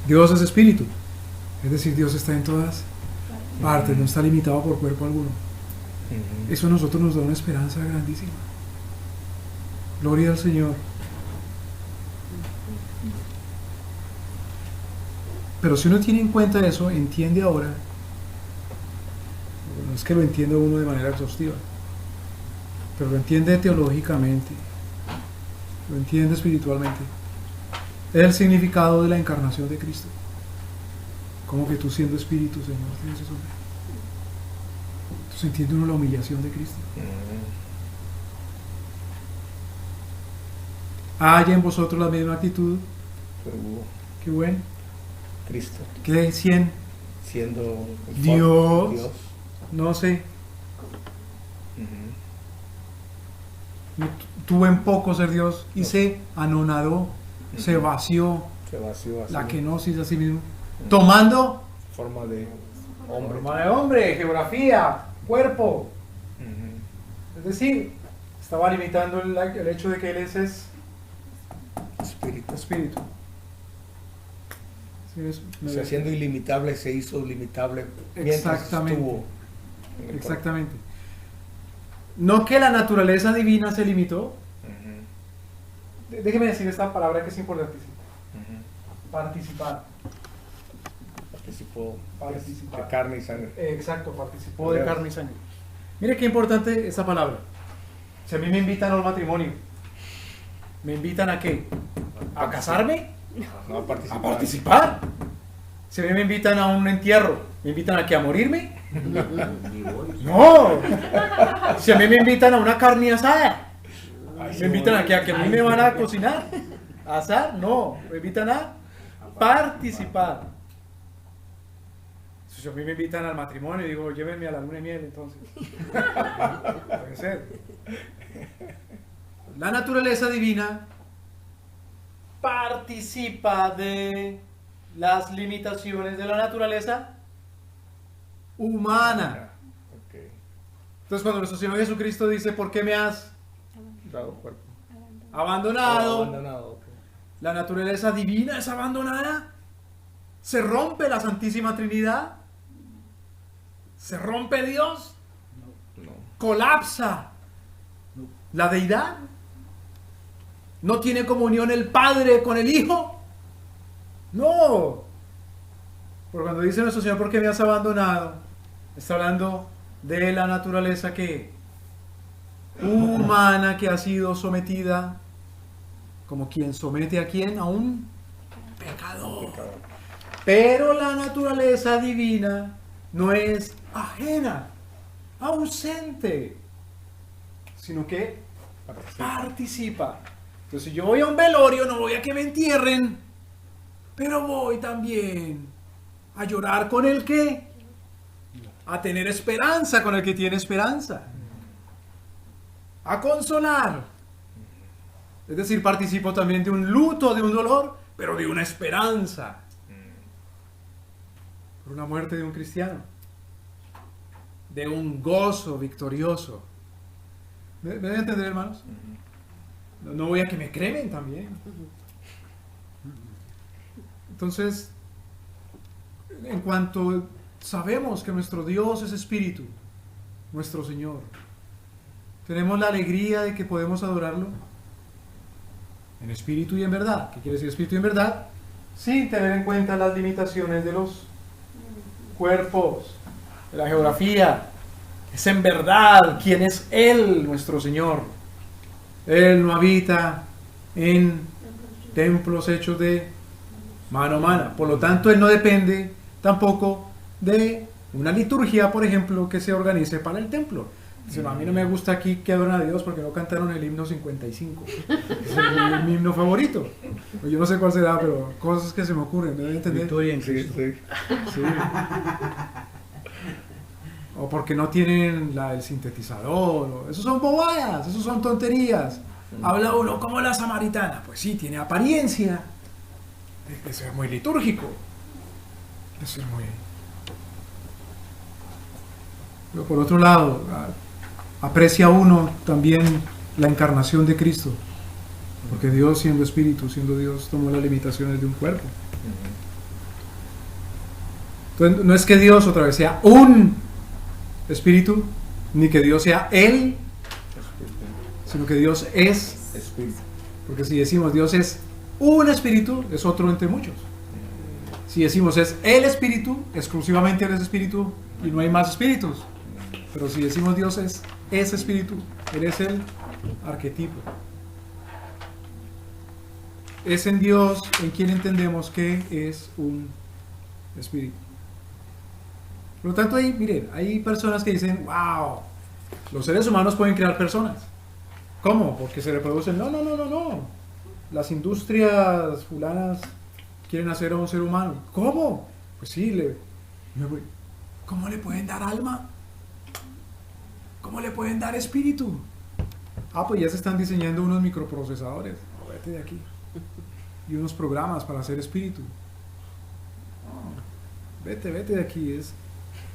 Dios es espíritu, es decir, Dios está en todas partes, no está limitado por cuerpo alguno. Eso a nosotros nos da una esperanza grandísima. Gloria al Señor. Pero si uno tiene en cuenta eso, entiende ahora, no es que lo entienda uno de manera exhaustiva, pero lo entiende teológicamente, lo entiende espiritualmente, el significado de la encarnación de Cristo. Como que tú siendo espíritu, Señor, tienes eso. Entonces entiende uno la humillación de Cristo. ¿Haya en vosotros la misma actitud? Qué bueno. Cristo. ¿Qué 100? Siendo Dios. No sé. No tuvo en poco ser Dios y se anonadó, se vació, así la kenosis a sí mismo, tomando forma de hombre. forma de hombre, geografía, cuerpo. Es decir, estaba limitando el hecho de que Él es espíritu. O sea, siendo ilimitable, se hizo limitable mientras estuvo en el Exactamente. No que la naturaleza divina se limitó. Déjeme decir esta palabra que es importantísima. Participar. Participó de carne y sangre. Exacto, participó de carne y sangre. Mire qué importante esta palabra. Si a mí me invitan al matrimonio, ¿me invitan a qué? ¿A casarme? No, ¿A participar? Si a mí me invitan a un entierro, ¿me invitan a qué? ¿A morirme? No. Si a mí me invitan a una carne asada, ¿me invitan a qué? ¿A que a mí me van a cocinar? ¿A asar? No. Me invitan a participar. Si a mí me invitan al matrimonio, digo, llévenme a la luna de miel, entonces. Puede ser. La naturaleza divina participa de las limitaciones de la naturaleza humana. Entonces cuando nuestro Señor Jesucristo dice, ¿por qué me has dado cuerpo? Abandonado. La naturaleza divina es abandonada. Se rompe la Santísima Trinidad. Se rompe Dios. No. Colapsa la deidad. ¿No tiene comunión el Padre con el Hijo? No. Porque cuando dice nuestro Señor, ¿por qué me has abandonado? Está hablando de la naturaleza que humana, que ha sido sometida, como quien somete a quien, a un pecador. Pero la naturaleza divina no es ajena, ausente, sino que participa. Entonces, si yo voy a un velorio, no voy a que me entierren, pero voy también a llorar con el que, a tener esperanza con el que tiene esperanza, a consolar. Es decir, participo también de un luto, de un dolor, pero de una esperanza. Por una muerte de un cristiano, de un gozo victorioso. ¿Me deben entender, hermanos? No voy a que me cremen también. Entonces, en cuanto sabemos que nuestro Dios es espíritu, nuestro Señor, tenemos la alegría de que podemos adorarlo en espíritu y en verdad. ¿Qué quiere decir espíritu y en verdad? Sin tener en cuenta las limitaciones de los cuerpos, de la geografía. Es en verdad quién es Él, nuestro Señor. Él no habita en templos hechos de mano humana. Por lo tanto, Él no depende tampoco de una liturgia, por ejemplo, que se organice para el templo. Dicen, a mí no me gusta aquí que adoran a Dios porque no cantaron el himno 55. Es mi himno favorito. Yo no sé cuál será, pero cosas que se me ocurren, ¿me deben entender? Victoria en Cristo. Sí. O porque no tienen el sintetizador. Esos son bobadas, esos son tonterías. Habla uno como la samaritana. Pues sí, tiene apariencia de ser muy litúrgico. Eso es muy... Pero por otro lado, aprecia uno también la encarnación de Cristo, porque Dios, siendo espíritu, siendo Dios, tomó las limitaciones de un cuerpo. Entonces, no es que Dios otra vez sea un espíritu, ni que Dios sea el, sino que Dios es Espíritu. Porque si decimos Dios es un espíritu, es otro entre muchos. Si decimos es el espíritu, exclusivamente Él es espíritu y no hay más espíritus. Pero si decimos Dios es ese espíritu, Él es el arquetipo. Es en Dios en quien entendemos que es un espíritu. Por lo tanto, miren, hay personas que dicen, wow, los seres humanos pueden crear personas. ¿Cómo? Porque se reproducen. No. Las industrias fulanas quieren hacer a un ser humano. ¿Cómo? Pues sí, ¿cómo le pueden dar alma? ¿Cómo le pueden dar espíritu? Pues ya se están diseñando unos microprocesadores. Vete de aquí. Y unos programas para hacer espíritu. Vete de aquí.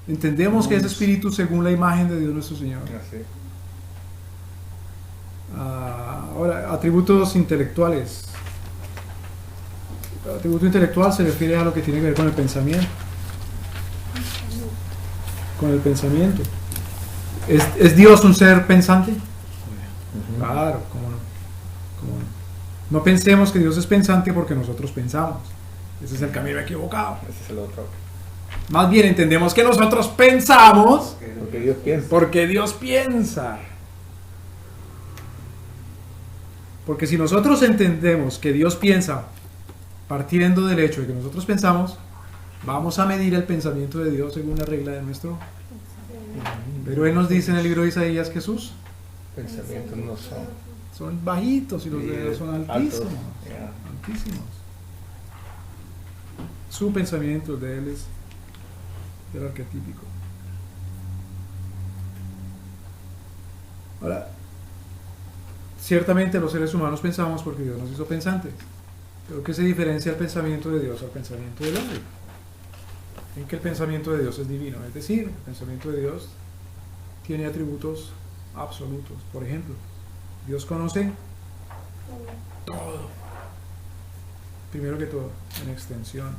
Entendemos que es espíritu según la imagen de Dios nuestro Señor. Así. Ahora, atributos intelectuales. El atributo intelectual se refiere a lo que tiene que ver con el pensamiento. Con el pensamiento. ¿Es Dios un ser pensante? Claro, ¿cómo no? No pensemos que Dios es pensante porque nosotros pensamos. Ese es el camino equivocado. Ese es el otro. Más bien entendemos que nosotros pensamos Porque Dios piensa. porque Dios piensa. Porque si nosotros entendemos que Dios piensa partiendo del hecho de que nosotros pensamos, vamos a medir el pensamiento de Dios según la regla de nuestro. Pero Él nos dice en el libro de Isaías que sus Pensamientos no son bajitos y los de Dios son altísimos. altos. Yeah. Altísimos. Su pensamiento de Él es el arquetípico. Ahora, ciertamente los seres humanos pensamos porque Dios nos hizo pensantes. Pero ¿qué se diferencia el pensamiento de Dios al pensamiento del hombre? En que el pensamiento de Dios es divino. Es decir, el pensamiento de Dios tiene atributos absolutos. Por ejemplo, Dios conoce todo. Primero que todo, en extensión.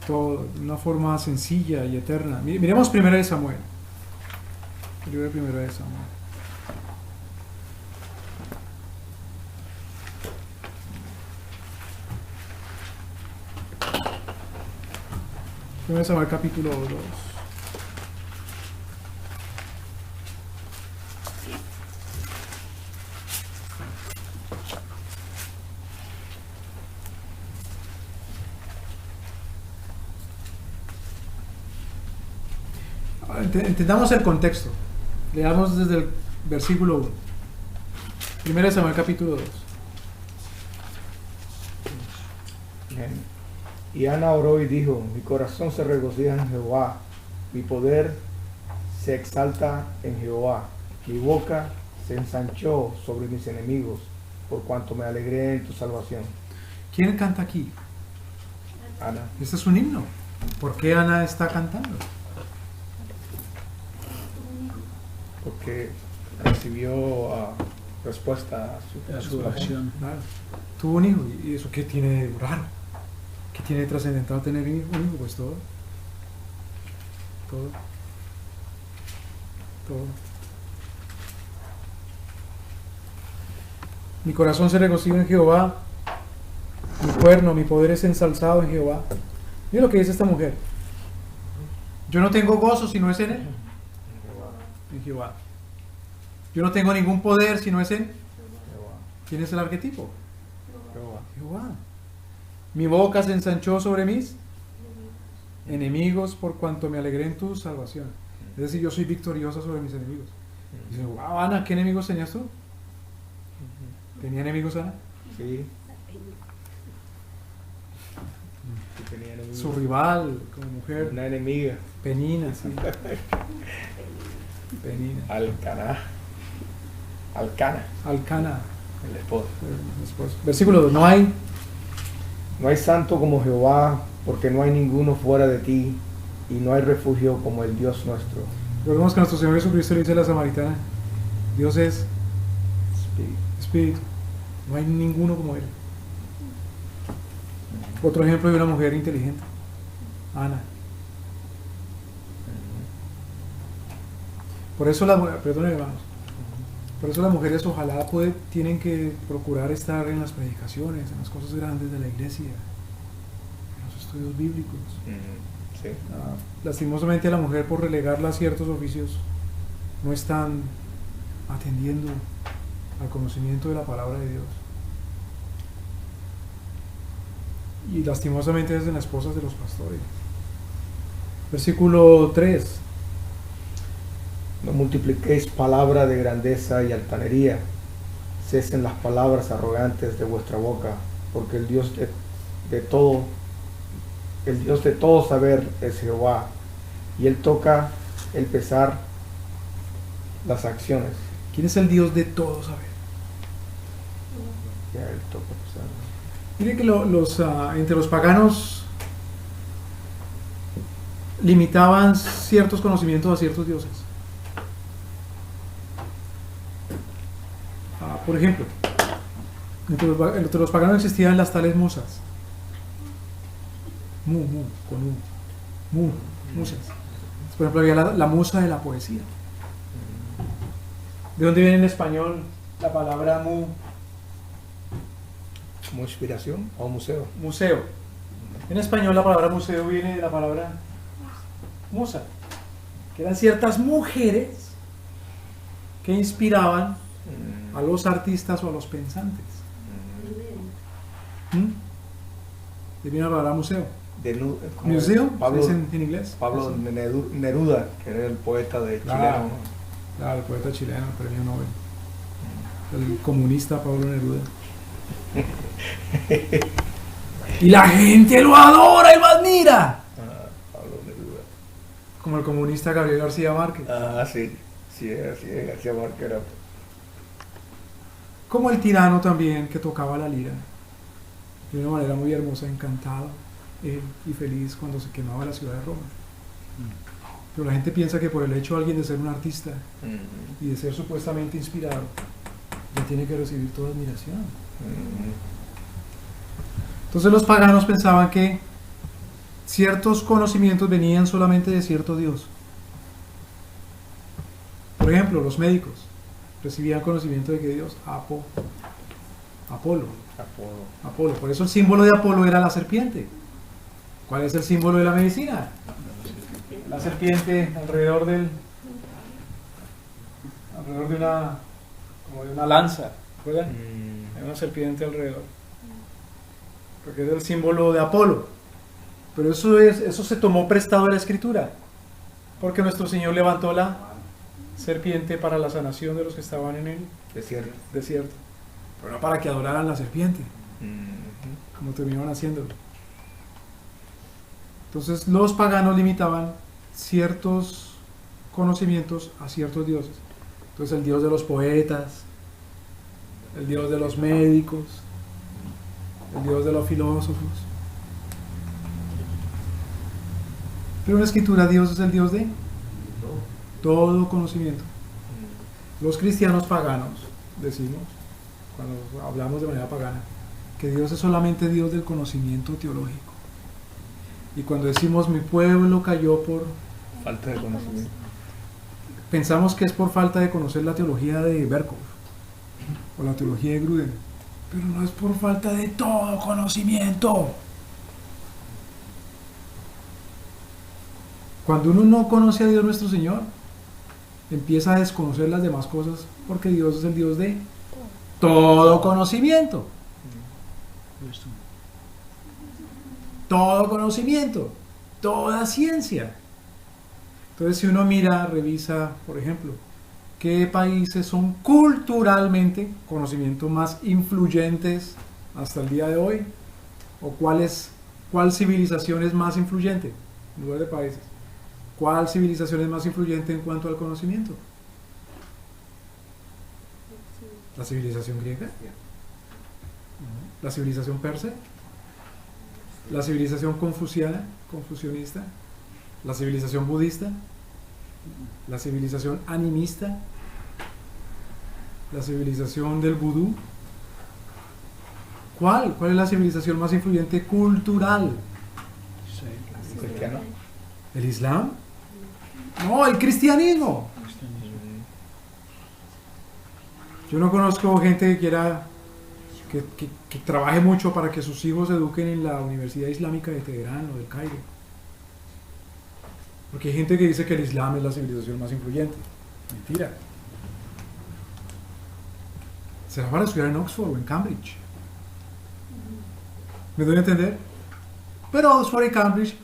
Todo, de una forma sencilla y eterna. Miremos 1 Samuel. Libro de 1 Samuel. 1 Samuel capítulo 2. Entendamos el contexto. Leamos desde el versículo 1. 1 Samuel capítulo 2. Bien. Y Ana oró y dijo: mi corazón se regocija en Jehová, mi poder se exalta en Jehová, mi boca se ensanchó sobre mis enemigos, por cuanto me alegré en tu salvación. ¿Quién canta aquí? Ana. Este es un himno. ¿Por qué Ana está cantando? Porque recibió respuesta a su oración. Claro. Tuvo un hijo. ¿Y eso qué tiene de raro? ¿Qué tiene de trascendental tener un hijo? Pues todo. Mi corazón se regocija en Jehová, mi cuerno, mi poder es ensalzado en Jehová. Mira lo que dice esta mujer. Yo no tengo gozo si no es en Él. En Jehová. Yo no tengo ningún poder si no es en ¿quién es el arquetipo? Jehová. Mi boca se ensanchó sobre mis enemigos por cuanto me alegré en tu salvación. Es decir, yo soy victoriosa sobre mis enemigos. Dice, wow, Ana, ¿qué enemigos tenías tú? ¿Tenía enemigos, Ana? Sí. Tenía enemigos. Su rival como mujer. Una enemiga. Penina, sí. Penina. Alcana. El esposo. El esposo. Versículo 2. No hay santo como Jehová, porque no hay ninguno fuera de ti y no hay refugio como el Dios nuestro. Recordemos que nuestro Señor Jesucristo le dice a la samaritana, Dios es Espíritu, no hay ninguno como Él. Otro ejemplo de una mujer inteligente, Ana. Por eso perdón, hermanos, por eso las mujeres ojalá tienen que procurar estar en las predicaciones, en las cosas grandes de la iglesia, en los estudios bíblicos. Sí. Lastimosamente la mujer, por relegarla a ciertos oficios, no están atendiendo al conocimiento de la palabra de Dios. Y lastimosamente es en las esposas de los pastores. Versículo 3. No multipliquéis palabra de grandeza y altanería, cesen las palabras arrogantes de vuestra boca, porque el Dios de todo saber es Jehová, y Él toca el pesar las acciones. ¿Quién es el Dios de todo saber? Ya Él toca pesar. Mire que entre los paganos limitaban ciertos conocimientos a ciertos dioses. Por ejemplo, entre los paganos existían las tales musas. Musas. Por ejemplo, había la musa de la poesía. ¿De dónde viene en español la palabra ¿Como inspiración o museo? museo? En español la palabra museo viene de la palabra musa, que eran ciertas mujeres que inspiraban a los artistas o a los pensantes. ¿De viene la palabra museo? Museo, Pablo, ¿se dice en inglés? Pablo Neruda, que era el poeta chileno. Claro, el poeta chileno, el premio Nobel. El comunista Pablo Neruda. Y la gente lo adora y lo admira. Pablo Neruda. Como el comunista Gabriel García Márquez. Sí, García Márquez era. Como el tirano también, que tocaba la lira de una manera muy hermosa, encantado él y feliz cuando se quemaba la ciudad de Roma. Pero la gente piensa que por el hecho de alguien de ser un artista y de ser supuestamente inspirado, ya tiene que recibir toda admiración. Entonces los paganos pensaban que ciertos conocimientos venían solamente de cierto Dios. Por ejemplo, los médicos recibían conocimiento de que Dios, Apolo. Por eso el símbolo de Apolo era la serpiente. ¿Cuál es el símbolo de la medicina? La serpiente alrededor de una lanza, ¿recuerdan? Hay una serpiente alrededor, porque es el símbolo de Apolo. Pero eso se tomó prestado de la Escritura, porque nuestro Señor levantó la serpiente para la sanación de los que estaban en el desierto, pero no para que adoraran la serpiente, como terminaron haciéndolo. Entonces los paganos limitaban ciertos conocimientos a ciertos dioses. Entonces el dios de los poetas, el dios de los médicos, el dios de los filósofos. Pero en la Escritura Dios es el Dios de todo conocimiento. Los cristianos paganos decimos, cuando hablamos de manera pagana, que Dios es solamente Dios del conocimiento teológico. Y cuando decimos mi pueblo cayó por Falta de conocimiento. Pensamos que es por falta de conocer la teología de Berkov o la teología de Gruden, pero no, es por falta de todo conocimiento. Cuando uno no conoce a Dios nuestro Señor, empieza a desconocer las demás cosas, porque Dios es el Dios de todo conocimiento. Todo conocimiento, toda ciencia. Entonces, si uno mira, revisa, por ejemplo, qué países son culturalmente conocimiento más influyentes hasta el día de hoy, o cuál civilización es más influyente en lugar de países, cuál civilización es más influyente en cuanto al conocimiento. La civilización griega, la civilización persa, la civilización confuciana, confucionista, la civilización budista, la civilización animista, la civilización del vudú. ¿Cuál? ¿Cuál es la civilización más influyente cultural? Cristiano. ¿El Islam? No, el cristianismo. Yo no conozco gente que quiera que trabaje mucho para que sus hijos se eduquen en la Universidad Islámica de Teherán o del Cairo. Porque hay gente que dice que el Islam es la civilización más influyente. Mentira. Será para estudiar en Oxford o en Cambridge. ¿Me doy a entender? Pero Oxford y Cambridge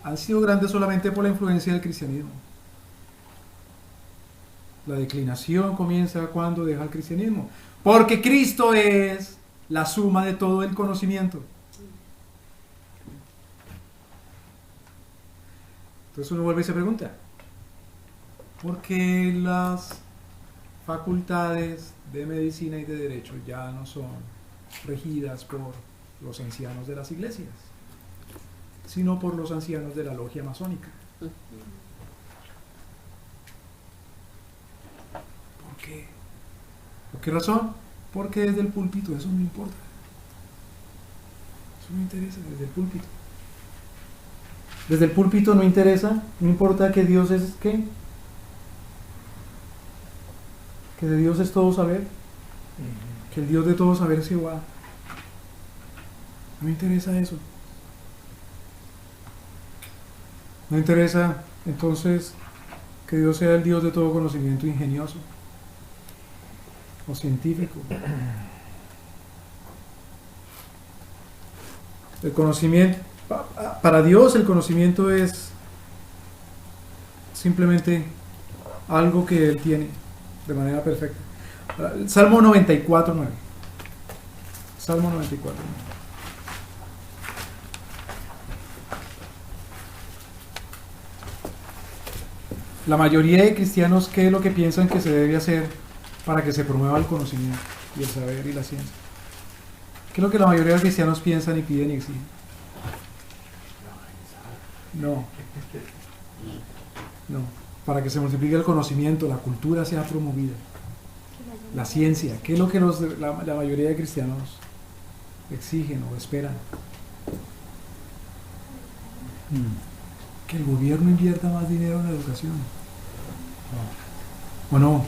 han sido grandes solamente por la influencia del cristianismo. La declinación comienza cuando deja el cristianismo. Porque Cristo es la suma de todo el conocimiento. Entonces uno vuelve y se pregunta, ¿por qué las facultades de medicina y de derecho ya no son regidas por los ancianos de las iglesias, sino por los ancianos de la logia masónica? ¿Por qué? ¿Por qué razón? Porque desde el púlpito eso no importa. Eso no interesa desde el púlpito. Desde el púlpito no interesa, no importa que Dios es ¿qué? Que de Dios es todo saber. Que el Dios de todo saber es Jehová. No interesa eso. No interesa entonces que Dios sea el Dios de todo conocimiento ingenioso o científico. El conocimiento, para Dios el conocimiento es simplemente algo que Él tiene de manera perfecta. Salmo 94:9. Salmo 94:9. La mayoría de cristianos, ¿qué es lo que piensan que se debe hacer para que se promueva el conocimiento y el saber y la ciencia? ¿Qué es lo que la mayoría de cristianos piensan y piden y exigen? No. No. Para que se multiplique el conocimiento, la cultura sea promovida, la ciencia. ¿Qué es lo que la mayoría de cristianos exigen o esperan? Que el gobierno invierta más dinero en la educación. ¿O no?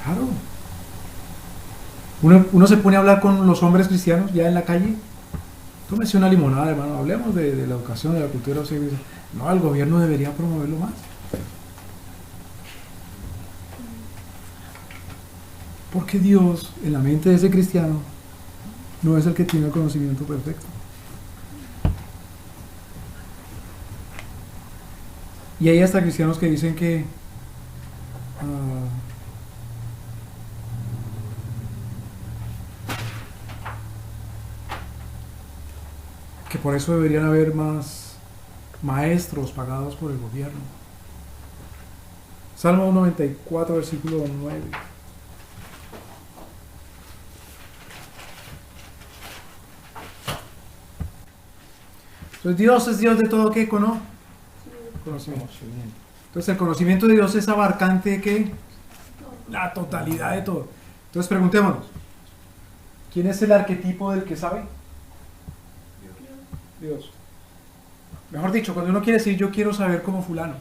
Claro. Uno se pone a hablar con los hombres cristianos ya en la calle. Tómese una limonada, hermano. Hablemos de la educación, de la cultura. No, el gobierno debería promoverlo más. Porque Dios, en la mente de ese cristiano, no es el que tiene el conocimiento perfecto. Y hay hasta cristianos que dicen que por eso deberían haber más maestros pagados por el gobierno. Salmo 94, versículo 9. Entonces Dios es Dios de todo, ¿qué? Conocimiento. Entonces el conocimiento de Dios es abarcante, ¿qué? La totalidad de todo. Entonces preguntémonos, ¿quién es el arquetipo del que sabe? Dios. Mejor dicho, cuando uno quiere decir yo quiero saber como fulano,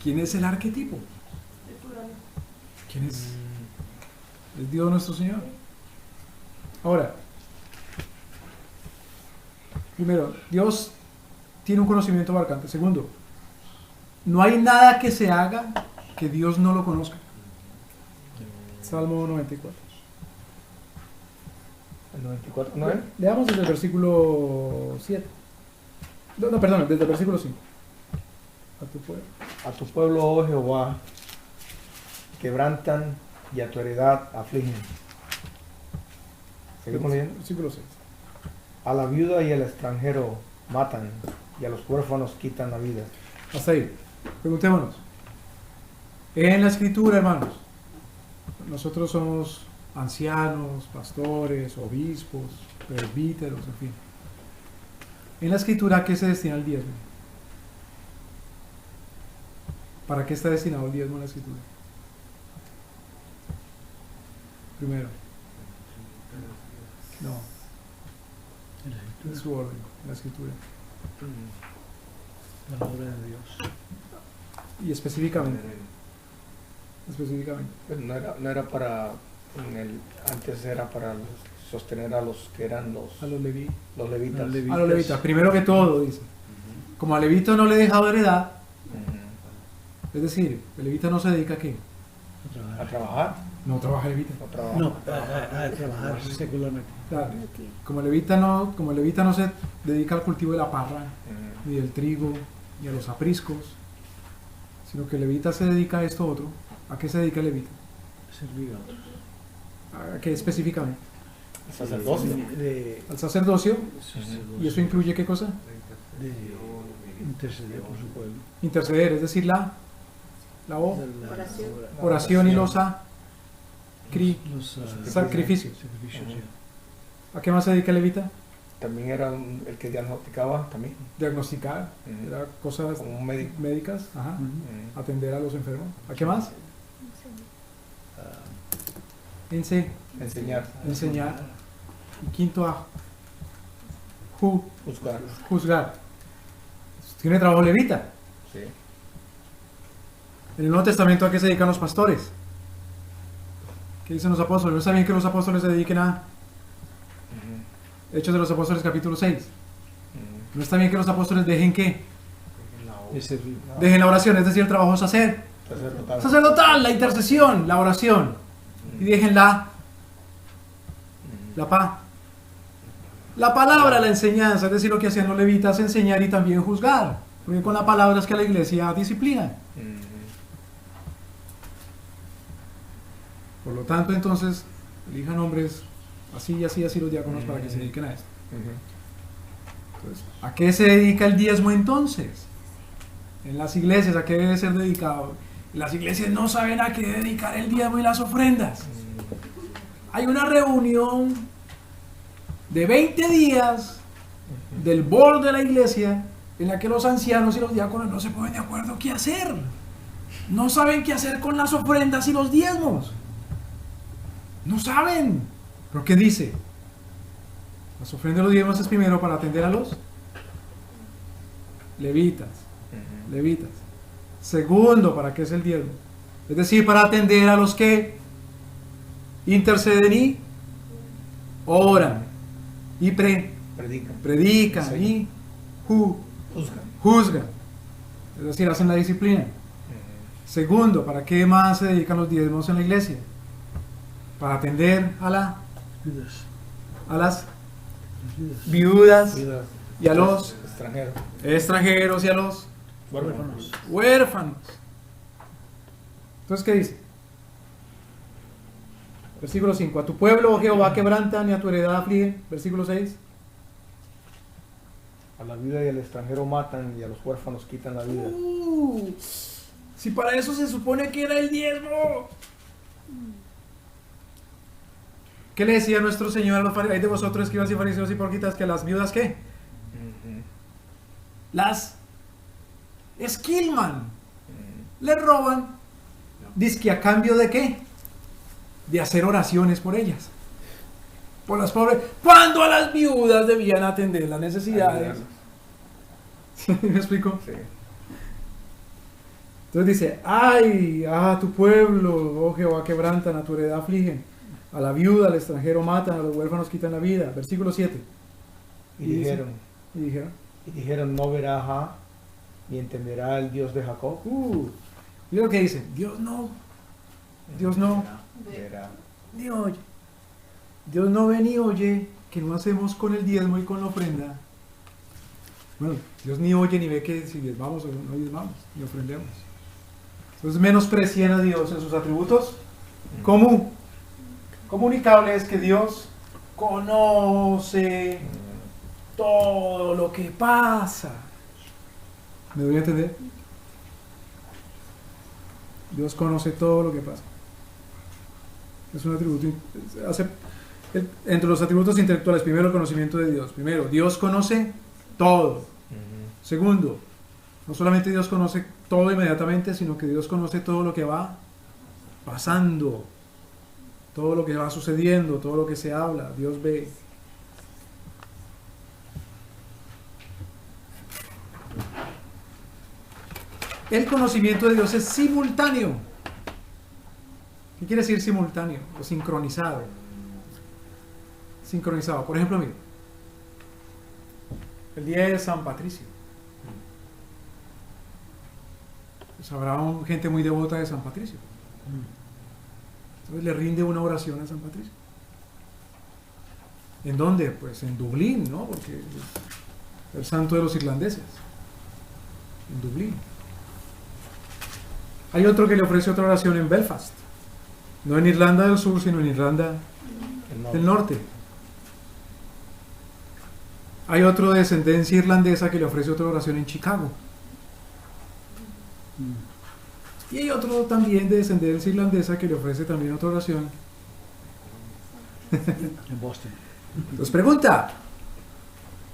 ¿quién es el arquetipo? ¿Quién es? Es Dios nuestro Señor. Ahora, primero, Dios tiene un conocimiento abarcante. Segundo, no hay nada que se haga que Dios no lo conozca. Salmo 94. El 94:9. Leamos desde el versículo 7. No, perdón, desde el versículo 5. A tu pueblo, oh Jehová, quebrantan y a tu heredad afligen. ¿Seguimos leyendo? Versículo 6. A la viuda y al extranjero matan, y a los huérfanos quitan la vida. Hasta ahí. Preguntémonos. En la escritura, hermanos, nosotros somos ancianos, pastores, obispos, presbíteros, en fin. En la escritura, ¿a qué se destina el diezmo? ¿Para qué está destinado el diezmo en la escritura? Primero. No, En la en escritura, su orden, en la escritura. la obra de Dios. Y específicamente. Específicamente. Pues no era para, antes era para sostener a los que eran A los levitas. los levitas. Los levitas. A los levitas, primero que todo, dice. Como al levita no le he dejado heredad, es decir, el levita no se dedica a qué? A trabajar. No trabaja el levita. No trabajar. No, a trabajar secularmente. Claro, como el levita no se dedica al cultivo de la parra, ni del trigo, ni a los apriscos, sino que el levita se dedica a esto otro. ¿A qué se dedica el levita? Servir a otros. ¿A qué específicamente? Sacerdocio. Al sacerdocio. Sacerdocio, ¿Y eso incluye qué cosa? de interceder por su pueblo. Interceder, es decir, la Oración. oración y los Los sacrificios. sacrificios, sí. ¿A qué más se dedica el levita? También era el que diagnosticaba también. Diagnosticar, era cosas Como un médico. médicas, ajá, Ujú. atender a los enfermos. ¿A qué más? Enseñar. Enseñar. Y quinto, a Juzgar. juzgar. Tiene trabajo levita. Sí. En el Nuevo Testamento, ¿a qué se dedican los pastores? ¿Qué dicen los apóstoles? ¿No está bien que los apóstoles se dediquen a Hechos de los Apóstoles capítulo 6? ¿No está bien que los apóstoles dejen qué? De servir. Dejen la oración, es decir, el trabajo sacerdotal, la intercesión, la oración. Y dejen la palabra, la enseñanza, es decir, lo que hacían los levitas, enseñar y también juzgar. Porque con la palabra es que la iglesia disciplina. Por lo tanto, entonces, elijan hombres así y así, así los diáconos para que se dediquen a esto. Entonces, ¿a qué se dedica el diezmo entonces? En las iglesias, ¿a qué debe ser dedicado? Las iglesias no saben a qué dedicar el diezmo y las ofrendas. Hay una reunión de 20 días del board de la iglesia en la que los ancianos y los diáconos no se ponen de acuerdo qué hacer. No saben qué hacer con las ofrendas y los diezmos. No saben. ¿Pero qué dice? Las ofrendas y los diezmos es primero para atender a los levitas. Levitas. Segundo, ¿para qué es el diezmo? Es decir, para atender a los que interceden y oran y predican y juzgan. Es decir, hacen la disciplina. Segundo, ¿para qué más se dedican los diezmos en la iglesia? Para atender a las viudas y a los extranjeros y a los huérfanos. Entonces, ¿qué dice? Versículo 5. A tu pueblo, oh Jehová, quebrantan y a tu heredad afligen. Versículo 6. A la viuda y al extranjero matan y a los huérfanos quitan la vida. Si para eso se supone que era el diezmo. ¿Qué le decía nuestro Señor a los fariseos? Hay de vosotros, escribas y fariseos hipócritas, que las viudas, ¿qué? Las esquilman. Le roban. Dice que a cambio de qué? De hacer oraciones por ellas. Por las pobres. Cuando a las viudas debían atender las necesidades. ¿Me explico? Sí. Entonces dice, ay, a tu pueblo, oh Jehová, quebrantan, a tu heredad afligen. A la viuda, al extranjero matan, a los huérfanos quitan la vida. Versículo 7. Y dijeron, no verá Jah, ni entenderá el Dios de Jacob. Mira lo que dice, Dios no Verá. ni oye. Dios no ve ni oye que no hacemos con el diezmo y con la ofrenda. Bueno, Dios ni oye ni ve que si diezmamos o no diezmamos, ni ofrendemos. Entonces menosprecien a Dios en sus atributos comunicables, que Dios conoce todo lo que pasa. ¿Me doy a entender? Dios conoce todo lo que pasa. Es un atributo. Entre los atributos intelectuales, primero el conocimiento de Dios. Primero, Dios conoce todo. Segundo, no solamente Dios conoce todo inmediatamente, sino que Dios conoce todo lo que va pasando, todo lo que va sucediendo, todo lo que se habla. Dios ve. El conocimiento de Dios es simultáneo. ¿Qué quiere decir simultáneo o sincronizado? Sincronizado. Por ejemplo, mire, el día de San Patricio. Pues habrá gente muy devota de San Patricio. Entonces le rinde una oración a San Patricio. ¿En dónde? Pues en Dublín, ¿no? Porque es el santo de los irlandeses. En Dublín. Hay otro que le ofrece otra oración en Belfast. No en Irlanda del Sur, sino en Irlanda del Norte. Hay otro de descendencia irlandesa que le ofrece otra oración en Chicago. Y hay otro también de descendencia irlandesa que le ofrece también otra oración En Boston. Entonces pregunta,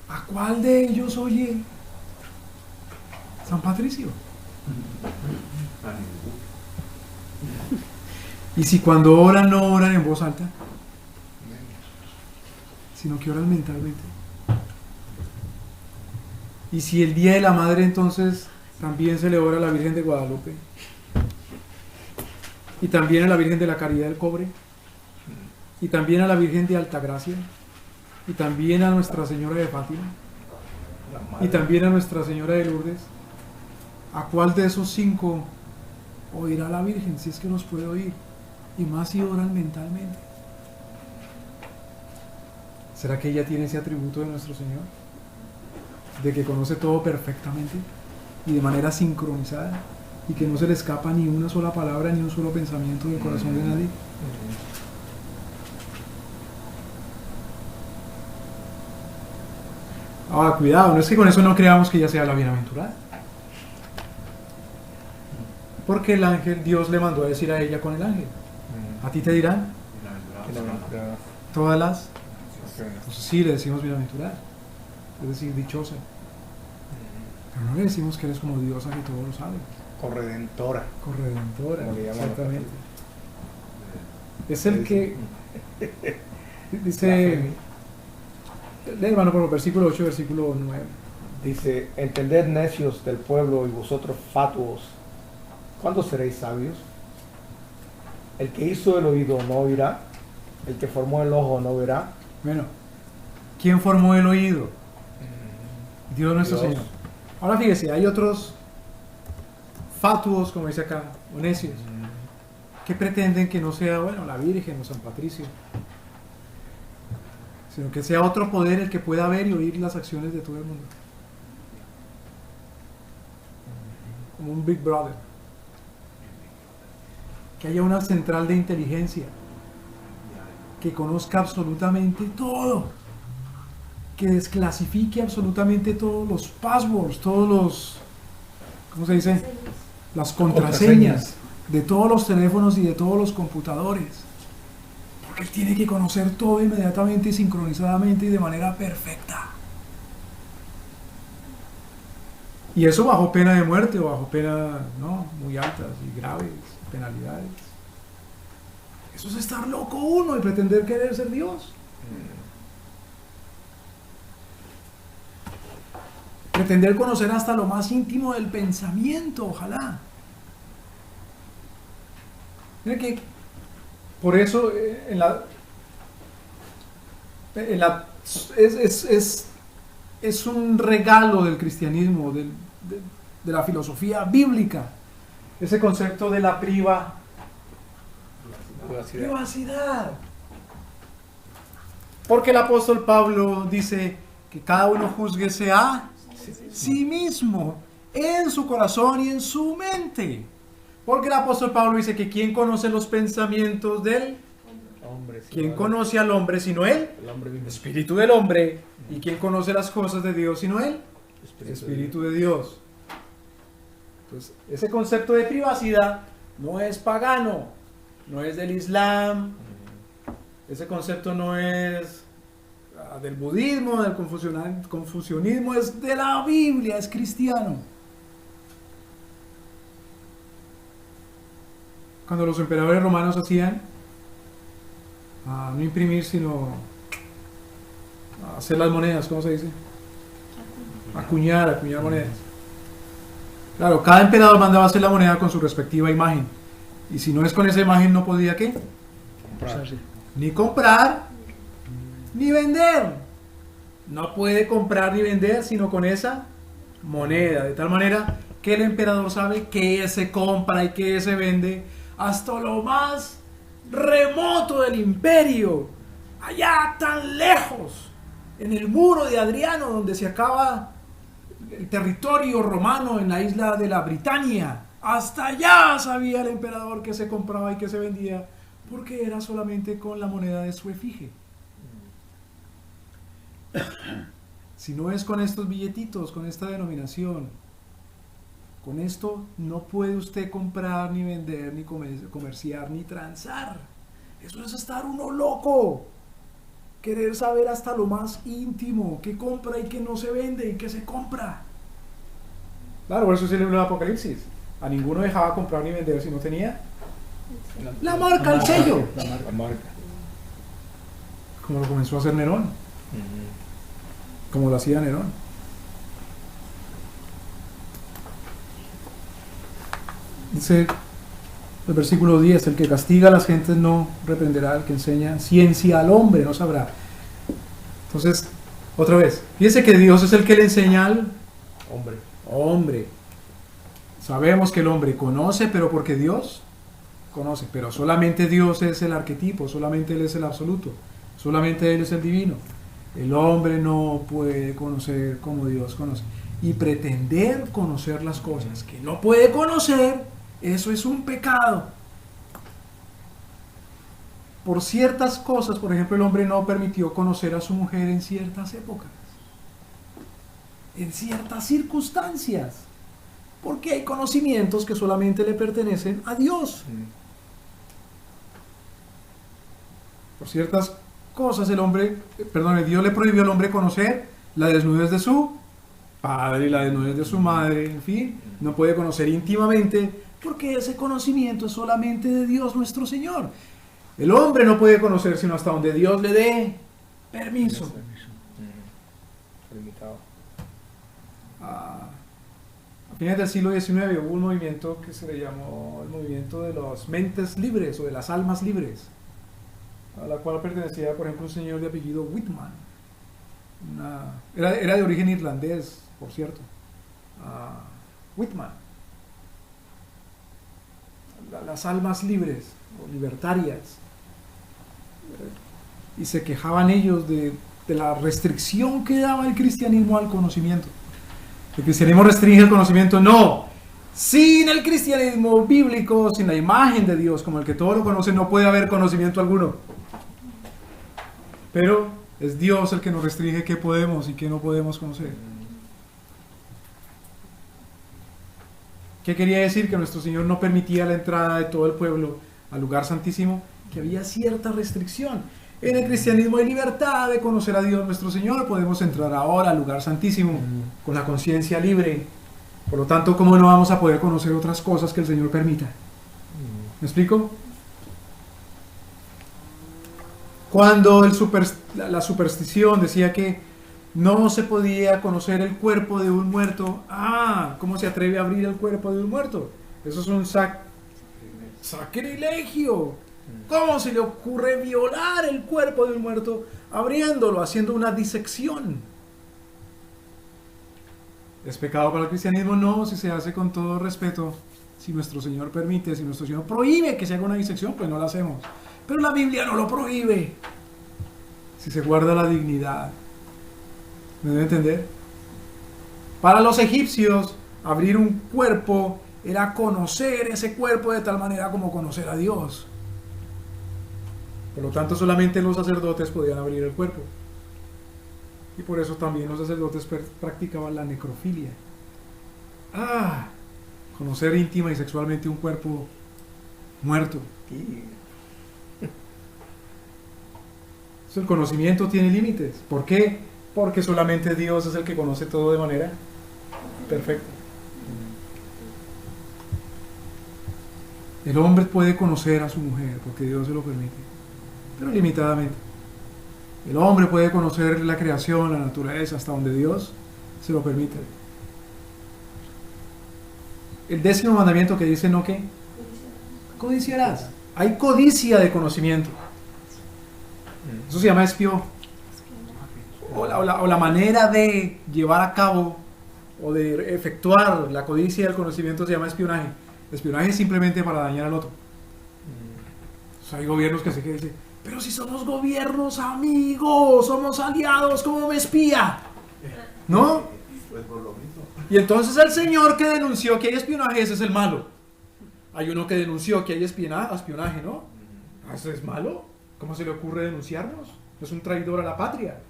¿a cuál de ellos oye San Patricio? Y si cuando oran no oran en voz alta, sino que oran mentalmente. Y si el Día de la Madre entonces también se le ora a la Virgen de Guadalupe y también a la Virgen de la Caridad del Cobre y también a la Virgen de Altagracia y también a Nuestra Señora de Fátima y también a Nuestra Señora de Lourdes, ¿a cuál de esos 5 oirá la Virgen, si es que los puede oír? Y más si oran mentalmente. ¿Será que ella tiene ese atributo de nuestro Señor? De que conoce todo perfectamente y de manera sincronizada y que no se le escapa ni una sola palabra ni un solo pensamiento del corazón de nadie. Ahora, cuidado, no es que con eso no creamos que ella sea la bienaventurada. Porque el ángel, Dios le mandó a decir a ella con el ángel. A ti te dirán todas las. Entonces sí, le decimos bienaventurada, es decir, dichosa. Pero no le decimos que eres como diosa que todo lo sabe. Corredentora. Corredentora, Como le llaman exactamente. Es el que dice, lee hermano por el versículo 8, versículo 9. Dice, entended necios del pueblo y vosotros fatuos, ¿cuándo seréis sabios? El que hizo el oído no oirá, el que formó el ojo no verá. Bueno, ¿quién formó el oído? Dios nuestro Dios. Señor. Ahora fíjese, hay otros fatuos, como dice acá, o necios, que pretenden que no sea, bueno, la Virgen o San Patricio, sino que sea otro poder el que pueda ver y oír las acciones de todo el mundo. Como un Big Brother. Que haya una central de inteligencia que conozca absolutamente todo, que desclasifique absolutamente todos los passwords, todos los, ¿cómo se dice? Las contraseñas de todos los teléfonos y de todos los computadores, porque él tiene que conocer todo inmediatamente y sincronizadamente y de manera perfecta. Y eso bajo pena de muerte o bajo pena, ¿no?, muy altas y graves penalidades. Eso es estar loco uno y pretender querer ser Dios. Pretender conocer hasta lo más íntimo del pensamiento, ojalá. Miren que por eso es un regalo del cristianismo, de la filosofía bíblica, ese concepto de la privacidad. Porque el apóstol Pablo dice que cada uno júzguese a sí mismo, en su corazón y en su mente. Porque el apóstol Pablo dice que ¿quién conoce los pensamientos del Hombre, sí, ¿quién vale. conoce al hombre sino él? El hombre El mismo. espíritu del hombre. ¿Y quién conoce las cosas de Dios sino él? El espíritu de Dios. Entonces, ese concepto de privacidad no es pagano, no es del Islam, ese concepto no es del budismo, del confucianismo, es de la Biblia, es cristiano. Cuando los emperadores romanos hacían, no imprimir, sino hacer las monedas, ¿cómo se dice? Acuñar monedas. Claro, cada emperador mandaba hacer la moneda con su respectiva imagen. Y si no es con esa imagen, no podía, ¿qué? Ni comprar, ni vender. No puede comprar ni vender, sino con esa moneda. De tal manera que el emperador sabe qué se compra y qué se vende hasta lo más remoto del imperio. Allá tan lejos, en el muro de Adriano, donde se acaba el territorio romano en la isla de la Britania. Hasta allá sabía el emperador que se compraba y que se vendía, porque era solamente con la moneda de su efigie. Si no es con estos billetitos, con esta denominación, con esto no puede usted comprar, ni vender, ni comerciar, ni transar. Eso es estar uno loco. Querer saber hasta lo más íntimo, qué compra y qué no se vende y qué se compra. Claro, por eso es el libro de Apocalipsis. A ninguno dejaba comprar ni vender si no tenía la marca, el sello. La marca. Como lo comenzó a hacer Nerón. Como lo hacía Nerón. Dice el versículo 10, el que castiga a las gentes no reprenderá, el que enseña ciencia al hombre no sabrá. Entonces, otra vez, fíjense que Dios es el que le enseña al hombre. Sabemos que el hombre conoce, pero porque Dios conoce, pero solamente Dios es el arquetipo, solamente Él es el absoluto, solamente Él es el divino. El hombre no puede conocer como Dios conoce. Y pretender conocer las cosas que no puede conocer, eso es un pecado. Por ciertas cosas, por ejemplo, el hombre no permitió conocer a su mujer en ciertas épocas, en ciertas circunstancias, porque hay conocimientos que solamente le pertenecen a Dios. Por ciertas cosas Dios le prohibió al hombre conocer la desnudez de su padre y la desnudez de su madre, en fin, no puede conocer íntimamente, porque ese conocimiento es solamente de Dios nuestro Señor. El hombre no puede conocer sino hasta donde Dios le dé permiso. Limitado. A fines del siglo XIX hubo un movimiento que se le llamó el movimiento de las mentes libres o de las almas libres, a la cual pertenecía, por ejemplo, un señor de apellido Whitman. Era de origen irlandés, por cierto. Whitman. Las almas libres o libertarias. Y se quejaban ellos de la restricción que daba el cristianismo al conocimiento. El cristianismo restringe el conocimiento. No. Sin el cristianismo bíblico, sin la imagen de Dios, como el que todo lo conoce, no puede haber conocimiento alguno. Pero es Dios el que nos restringe qué podemos y qué no podemos conocer. ¿Qué quería decir? Que nuestro Señor no permitía la entrada de todo el pueblo al lugar santísimo, que había cierta restricción. En el cristianismo hay libertad de conocer a Dios nuestro Señor. Podemos entrar ahora al lugar santísimo con la conciencia libre. Por lo tanto, ¿cómo no vamos a poder conocer otras cosas que el Señor permita? ¿Me explico? Cuando la superstición decía que no se podía conocer el cuerpo de un muerto, ¿cómo se atreve a abrir el cuerpo de un muerto? Eso es un sacrilegio. ¿Cómo se le ocurre violar el cuerpo de un muerto abriéndolo, haciendo una disección? ¿Es pecado para el cristianismo? No, si se hace con todo respeto. Si nuestro Señor permite, si nuestro Señor prohíbe que se haga una disección, pues no la hacemos. Pero la Biblia no lo prohíbe. Si se guarda la dignidad. ¿Me debe entender? Para los egipcios, abrir un cuerpo era conocer ese cuerpo de tal manera como conocer a Dios. Por lo tanto, solamente los sacerdotes podían abrir el cuerpo. Y por eso también los sacerdotes practicaban la necrofilia. Conocer íntima y sexualmente un cuerpo muerto. Y Entonces, el conocimiento tiene límites. ¿Por qué? Porque solamente Dios es el que conoce todo de manera perfecta. El hombre puede conocer a su mujer porque Dios se lo permite, pero limitadamente. El hombre puede conocer la creación, la naturaleza, hasta donde Dios se lo permite. El 10º mandamiento que dice, ¿no qué? Codiciarás. Hay codicia de conocimiento. Eso se llama espio. O la manera de llevar a cabo o de efectuar la codicia del conocimiento se llama espionaje. Espionaje es simplemente para dañar al otro. O sea, hay gobiernos que se dicen, pero si somos gobiernos amigos, somos aliados, ¿cómo me espía? ¿No? Pues por lo mismo. Y entonces el señor que denunció que hay espionaje, ese es el malo. Hay uno que denunció que hay espionaje, ¿no? ¿Eso es malo? ¿Cómo se le ocurre denunciarnos? Es un traidor a la patria.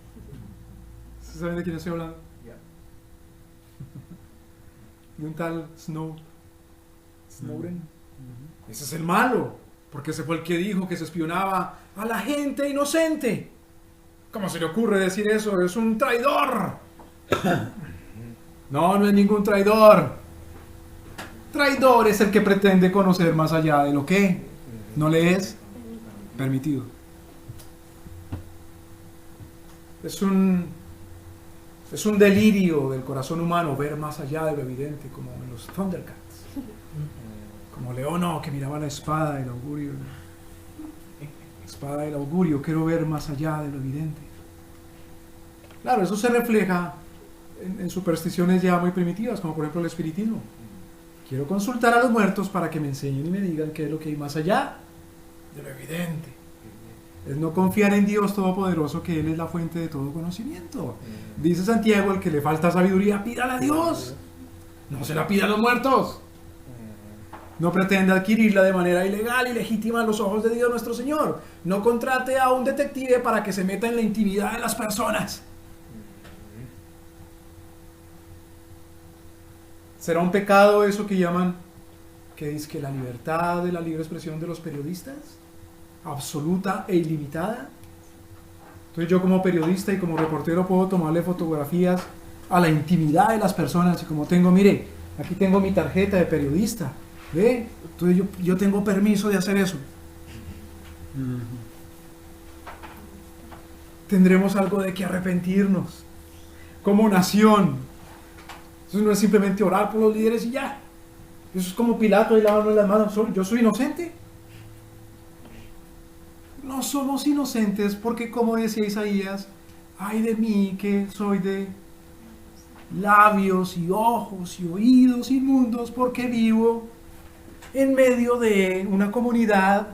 ¿Saben de quién estoy hablando? Ya. De un tal Snowden. Ese es el malo, porque ese fue el que dijo que se espionaba a la gente inocente. ¿Cómo se le ocurre decir eso? Es un traidor. No, no es ningún traidor. Traidor es el que pretende conocer más allá de lo que no le es permitido. Es un delirio del corazón humano ver más allá de lo evidente, como en los Thundercats. Como Leono, que miraba la espada del augurio. La espada del augurio, quiero ver más allá de lo evidente. Claro, eso se refleja en supersticiones ya muy primitivas, como por ejemplo el espiritismo. Quiero consultar a los muertos para que me enseñen y me digan qué es lo que hay más allá de lo evidente. Es no confiar en Dios Todopoderoso, que Él es la fuente de todo conocimiento. Dice Santiago, el que le falta sabiduría, pídala a Dios. No se la pida a los muertos. No pretenda adquirirla de manera ilegal y legítima a los ojos de Dios nuestro Señor. No contrate a un detective para que se meta en la intimidad de las personas. ¿Será un pecado eso que llaman, que dice que la libertad de la libre expresión de los periodistas? Absoluta e ilimitada. Entonces yo como periodista y como reportero puedo tomarle fotografías a la intimidad de las personas y como tengo, mire, aquí tengo mi tarjeta de periodista, ¿ve? Entonces yo tengo permiso de hacer eso. Tendremos algo de que arrepentirnos como nación. Eso no es simplemente orar por los líderes y ya. Eso es como Pilato y lavarnos las manos. Yo soy inocente. No somos inocentes porque, como decía Isaías, ay de mí que soy de labios y ojos y oídos inmundos, porque vivo en medio de una comunidad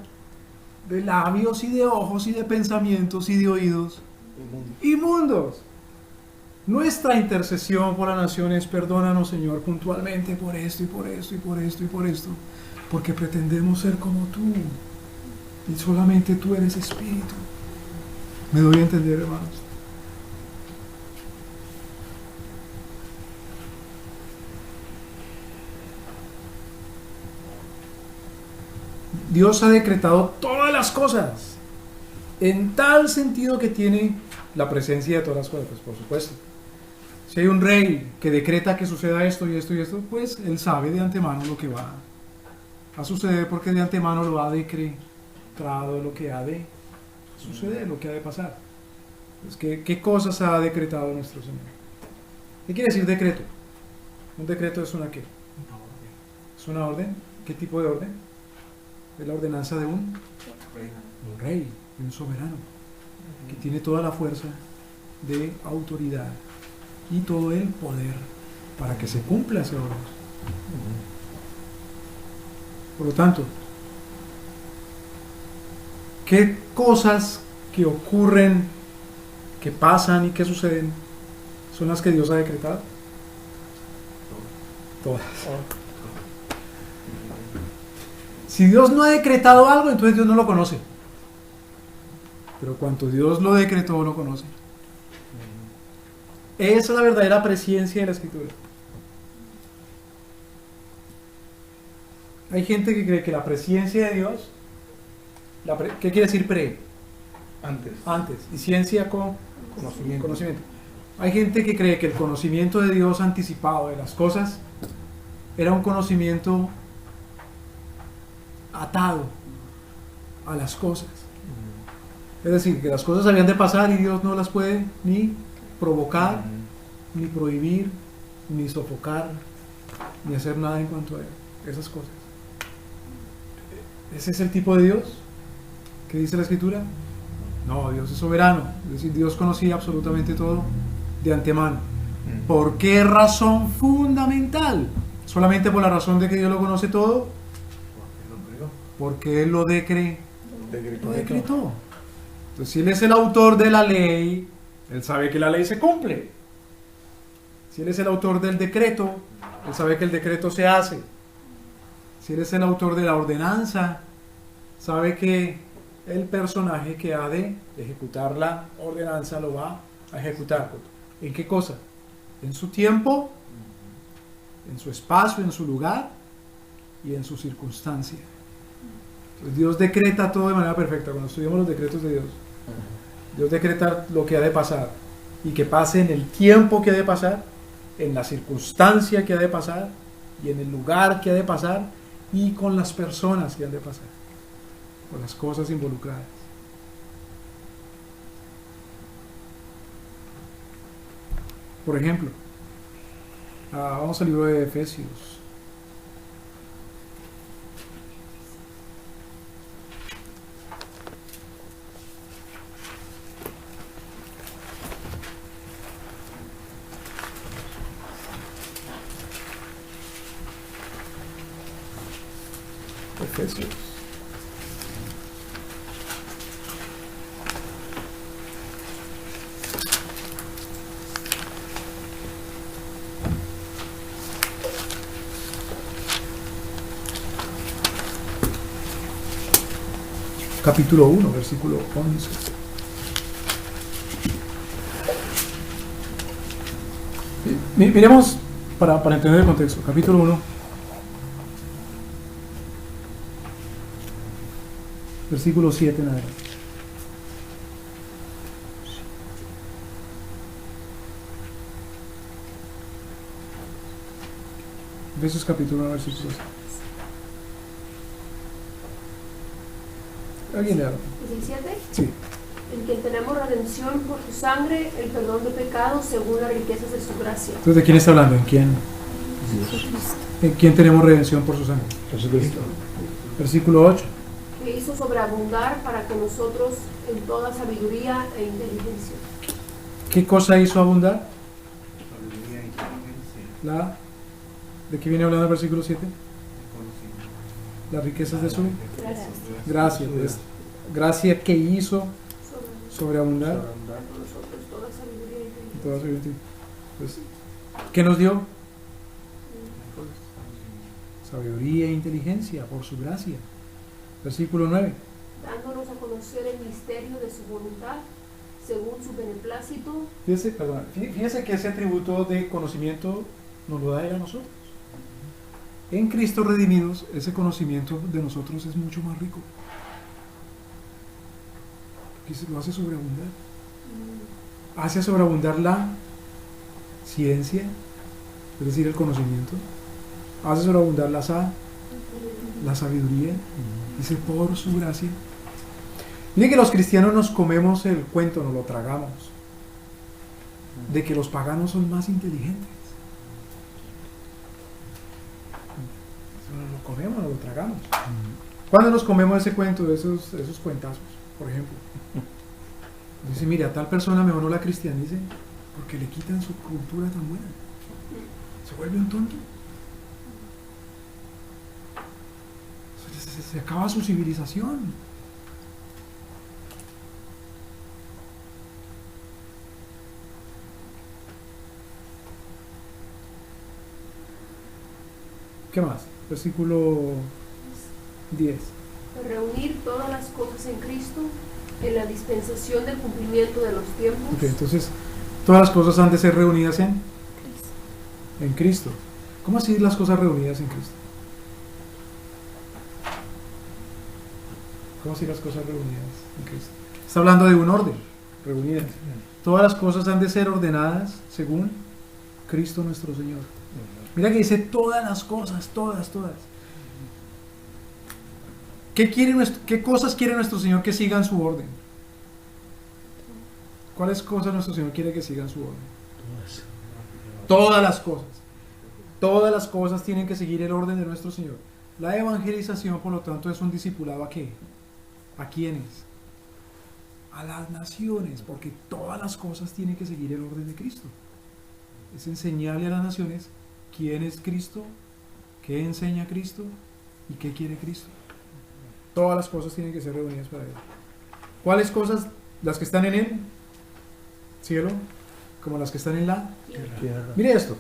de labios y de ojos y de pensamientos y de oídos inmundos. Nuestra intercesión por la nación es: perdónanos, Señor, puntualmente por esto y por esto y por esto y por esto, porque pretendemos ser como tú. Y solamente tú eres espíritu. ¿Me doy a entender, hermanos? Dios ha decretado todas las cosas en tal sentido que tiene la presencia de todas las cosas, pues por supuesto. Si hay un rey que decreta que suceda esto y esto y esto, pues él sabe de antemano lo que va a suceder, porque de antemano lo ha decretado, lo que ha de suceder, lo que ha de pasar. Entonces, ¿qué cosas ha decretado nuestro Señor? ¿Qué quiere decir decreto? Un decreto es una ¿qué? ¿Es una orden? ¿Qué tipo de orden? Es la ordenanza de un rey, de un soberano, que tiene toda la fuerza de autoridad y todo el poder para que se cumpla ese orden. Por lo tanto, ¿qué cosas que ocurren, que pasan y que suceden son las que Dios ha decretado? Todas. Si Dios no ha decretado algo, entonces Dios no lo conoce. Pero cuando Dios lo decretó, lo conoce. Esa es la verdadera presciencia de la Escritura. Hay gente que cree que la presencia de Dios, ¿qué quiere decir pre? Antes. Y ciencia con conocimiento. Hay gente que cree que el conocimiento de Dios anticipado de las cosas era un conocimiento atado a las cosas. Es decir, que las cosas habían de pasar y Dios no las puede ni provocar, ni prohibir, ni sofocar, ni hacer nada en cuanto a esas cosas. ¿Ese es el tipo de Dios que dice la Escritura? No, Dios es soberano. Es decir, Dios conocía absolutamente todo de antemano. ¿Por qué razón fundamental? Solamente por la razón de que Dios lo conoce todo. Porque Él lo decretó. Entonces, si Él es el autor de la ley, Él sabe que la ley se cumple. Si Él es el autor del decreto, Él sabe que el decreto se hace. Si Él es el autor de la ordenanza, sabe que el personaje que ha de ejecutar la ordenanza lo va a ejecutar. ¿En qué cosa? En su tiempo, en su espacio, en su lugar y en su circunstancia. Entonces, Dios decreta todo de manera perfecta. Cuando estudiamos los decretos de Dios, Dios decreta lo que ha de pasar y que pase en el tiempo que ha de pasar, en la circunstancia que ha de pasar y en el lugar que ha de pasar y con las personas que han de pasar, con las cosas involucradas. Por ejemplo, vamos al libro de Efesios. Efesios. Capítulo 1, versículo 11. Miremos para entender el contexto. Capítulo 1. Versículo 7 en adelante. Efesios capítulo 1, versículo 7. ¿Alguien le habla? ¿Es el 7? Sí. En quien tenemos redención por su sangre, el perdón de pecados según las riquezas de su gracia. Entonces, ¿de quién está hablando? ¿En quién? ¿En quién tenemos redención por su sangre? Jesucristo. Versículo 8. Que hizo sobreabundar para con nosotros en toda sabiduría e inteligencia. ¿Qué cosa hizo abundar? Sabiduría, inteligencia, ¿De qué viene hablando el versículo 7? conocimiento. Las riquezas de su Gracias. gracia. Pues, gracia que hizo sobreabundar. Para con nosotros toda sabiduría e inteligencia. Toda su pues, ¿qué nos dio? Sabiduría e inteligencia por su gracia. Versículo 9. Dándonos a conocer el misterio de su voluntad, según su beneplácito. Fíjese que ese atributo de conocimiento nos lo da Él a nosotros. En Cristo redimidos, ese conocimiento de nosotros es mucho más rico. Porque se lo hace sobreabundar. Hace sobreabundar la ciencia, es decir, el conocimiento. Hace sobreabundar la sabiduría. Dice, por su gracia. Miren que los cristianos nos comemos el cuento, nos lo tragamos, de que los paganos son más inteligentes. Nos lo comemos, nos lo tragamos. ¿Cuándo nos comemos ese cuento, de esos cuentazos, por ejemplo? Dice, mire, a tal persona mejor no la cristianice porque le quitan su cultura tan buena. Se vuelve un tonto. Se acaba su civilización. ¿Qué más? Versículo 10. Reunir todas las cosas en Cristo, en la dispensación del cumplimiento de los tiempos. Ok, entonces, todas las cosas han de ser reunidas en Cristo. ¿Cómo así las cosas reunidas en Cristo? ¿Cómo si las cosas reunidas en Cristo? Está hablando de un orden, reunidas. Todas las cosas han de ser ordenadas según Cristo nuestro Señor. Mira que dice todas las cosas, todas. ¿Qué cosas quiere nuestro Señor que sigan su orden? ¿Cuáles cosas nuestro Señor quiere que sigan su orden? Todas las cosas. Todas las cosas tienen que seguir el orden de nuestro Señor. La evangelización, por lo tanto, es un discipulado ¿a qué? ¿A quiénes? A las naciones, porque todas las cosas tienen que seguir el orden de Cristo. Es enseñarle a las naciones quién es Cristo, qué enseña Cristo y qué quiere Cristo. Todas las cosas tienen que ser reunidas para Él. ¿Cuáles cosas? Las que están en el cielo, como las que están en la Tierra. Mire esto.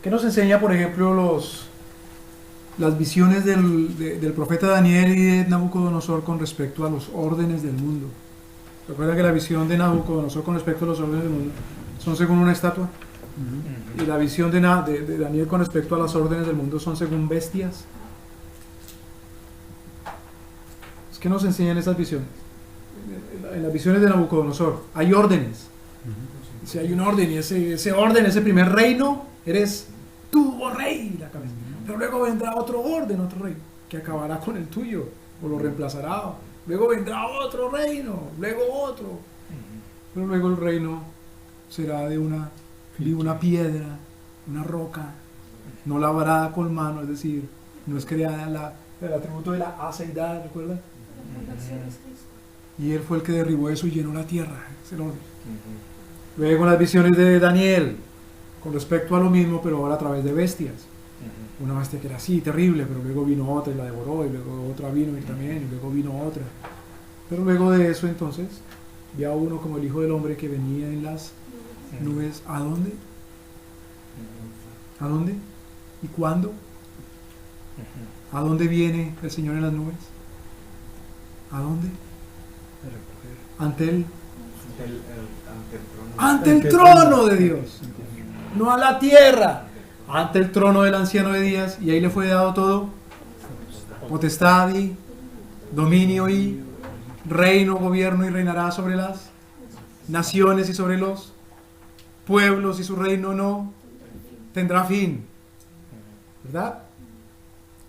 ¿Qué nos enseña, por ejemplo, las visiones del profeta Daniel y de Nabucodonosor con respecto a los órdenes del mundo? Recuerda que la visión de Nabucodonosor con respecto a los órdenes del mundo son según una estatua. Y la visión de Daniel con respecto a las órdenes del mundo son según bestias. ¿Qué nos enseñan esas visiones? En las visiones de Nabucodonosor hay órdenes. Si hay un orden y ese orden, ese primer reino, eres tú, oh rey, la cabeza. Pero luego vendrá otro orden, otro rey, que acabará con el tuyo, o lo reemplazará. Luego vendrá otro reino, luego otro. Pero luego el reino será de una piedra, una roca, no labrada con mano, es decir, no es creada el atributo de la aceidad, ¿recuerdan? Y él fue el que derribó eso y llenó la tierra, es el orden. Luego las visiones de Daniel, con respecto a lo mismo, pero ahora a través de bestias. Una bestia que era así, terrible, pero luego vino otra y la devoró, y luego otra vino y también, y luego vino otra. Pero luego de eso entonces, vi a uno como el Hijo del Hombre que venía en las nubes. ¿A dónde? ¿A dónde? ¿Y cuándo? ¿A dónde viene el Señor en las nubes? ¿A dónde? Ante el trono de Dios, no a la tierra, ante el trono del anciano de días, y ahí le fue dado todo: potestad y dominio y reino, gobierno, y reinará sobre las naciones y sobre los pueblos, y su reino no tendrá fin. ¿Verdad?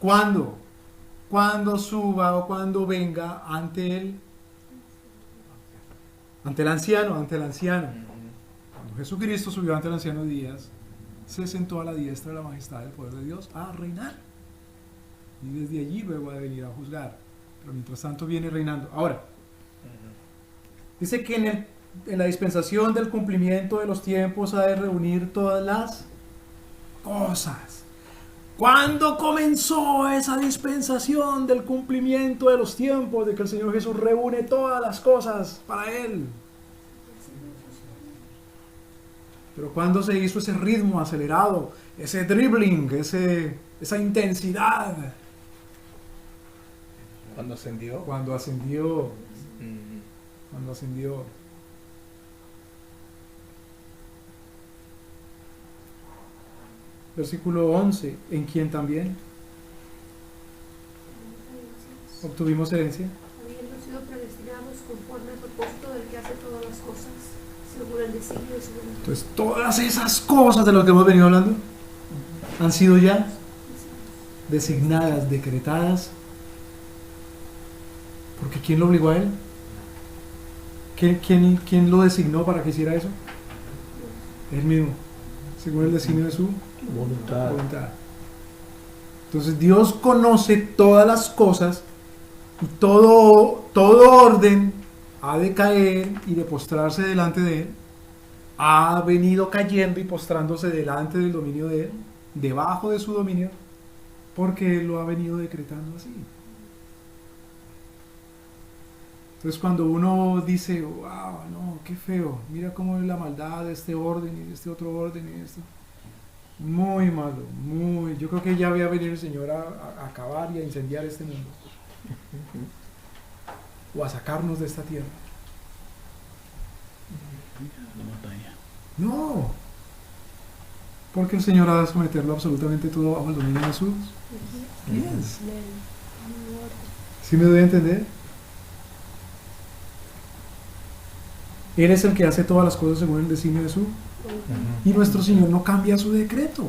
¿Cuándo? Cuando suba o cuando venga ante el anciano. Cuando Jesucristo subió ante el anciano de días, se sentó a la diestra de la majestad del poder de Dios a reinar. Y desde allí luego ha de venir a juzgar. Pero mientras tanto viene reinando. Ahora, dice que en la dispensación del cumplimiento de los tiempos ha de reunir todas las cosas. ¿Cuándo comenzó esa dispensación del cumplimiento de los tiempos, de que el Señor Jesús reúne todas las cosas para Él? Pero ¿cuándo se hizo ese ritmo acelerado, ese dribbling, esa intensidad? Cuando ascendió. Cuando ascendió. Cuando ascendió. Versículo 11, en quien también obtuvimos herencia, habiendo sido predestinados conforme al propósito del que hace todas las cosas, según el designio de su voluntad. Entonces todas esas cosas de las que hemos venido hablando han sido ya designadas, decretadas, porque ¿quién lo obligó a él? ¿Quién lo designó para que hiciera eso? Él mismo, según el designio de su voluntad. Entonces Dios conoce todas las cosas y todo orden ha de caer y de postrarse delante de Él. Ha venido cayendo y postrándose delante del dominio de Él, debajo de su dominio, porque Él lo ha venido decretando así. Entonces cuando uno dice, wow, no, qué feo, mira cómo es la maldad de este orden y de este otro orden y de esto. Muy malo, muy. Yo creo que ya voy a venir el Señor a acabar y a incendiar este mundo. O a sacarnos de esta tierra. No. Porque el Señor ha de someterlo absolutamente todo bajo el dominio de sus pies. ¿Sí me doy a entender? Él es el que hace todas las cosas según el designio de su. Y nuestro Señor no cambia su decreto.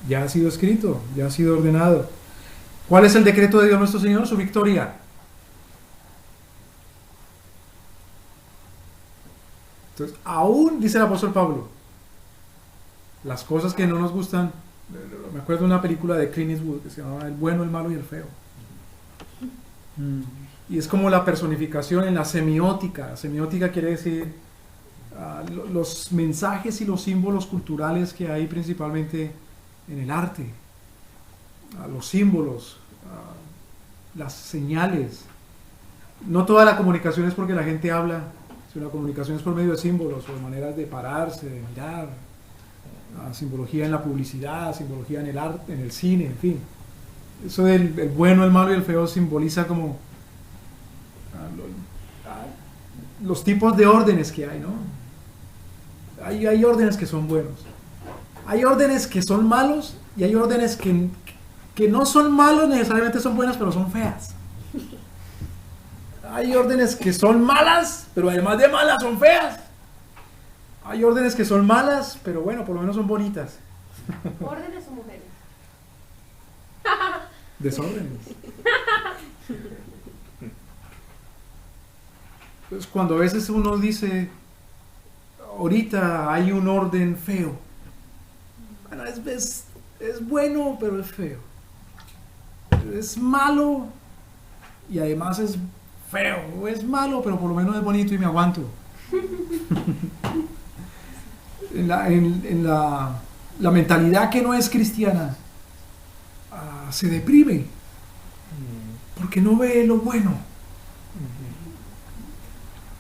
Ya ha sido escrito, ya ha sido ordenado. ¿Cuál es el decreto de Dios nuestro Señor? Su victoria. Entonces, aún, dice el apóstol Pablo, las cosas que no nos gustan, me acuerdo de una película de Clint Eastwood que se llamaba El bueno, el malo y el feo. Y es como la personificación en la semiótica. La semiótica quiere decir los mensajes y los símbolos culturales que hay principalmente en el arte. Los símbolos, las señales. No toda la comunicación es porque la gente habla, sino la comunicación es por medio de símbolos o de maneras de pararse, de mirar. Simbología en la publicidad, simbología en el arte, en el cine, en fin. Eso del el bueno, el malo y el feo simboliza como los tipos de órdenes que hay, ¿no? Hay órdenes que son buenos, hay órdenes que son malos y hay órdenes que no son malos necesariamente son buenas, pero son feas. Hay órdenes que son malas, pero además de malas son feas. Hay órdenes que son malas, pero bueno, por lo menos son bonitas. ¿Órdenes o mujeres? Desórdenes. Entonces, cuando a veces uno dice, ahorita hay un orden feo, bueno, es bueno, pero es feo. Es malo y además es feo. O es malo, pero por lo menos es bonito y me aguanto. En la mentalidad que no es cristiana, se deprime porque no ve lo bueno.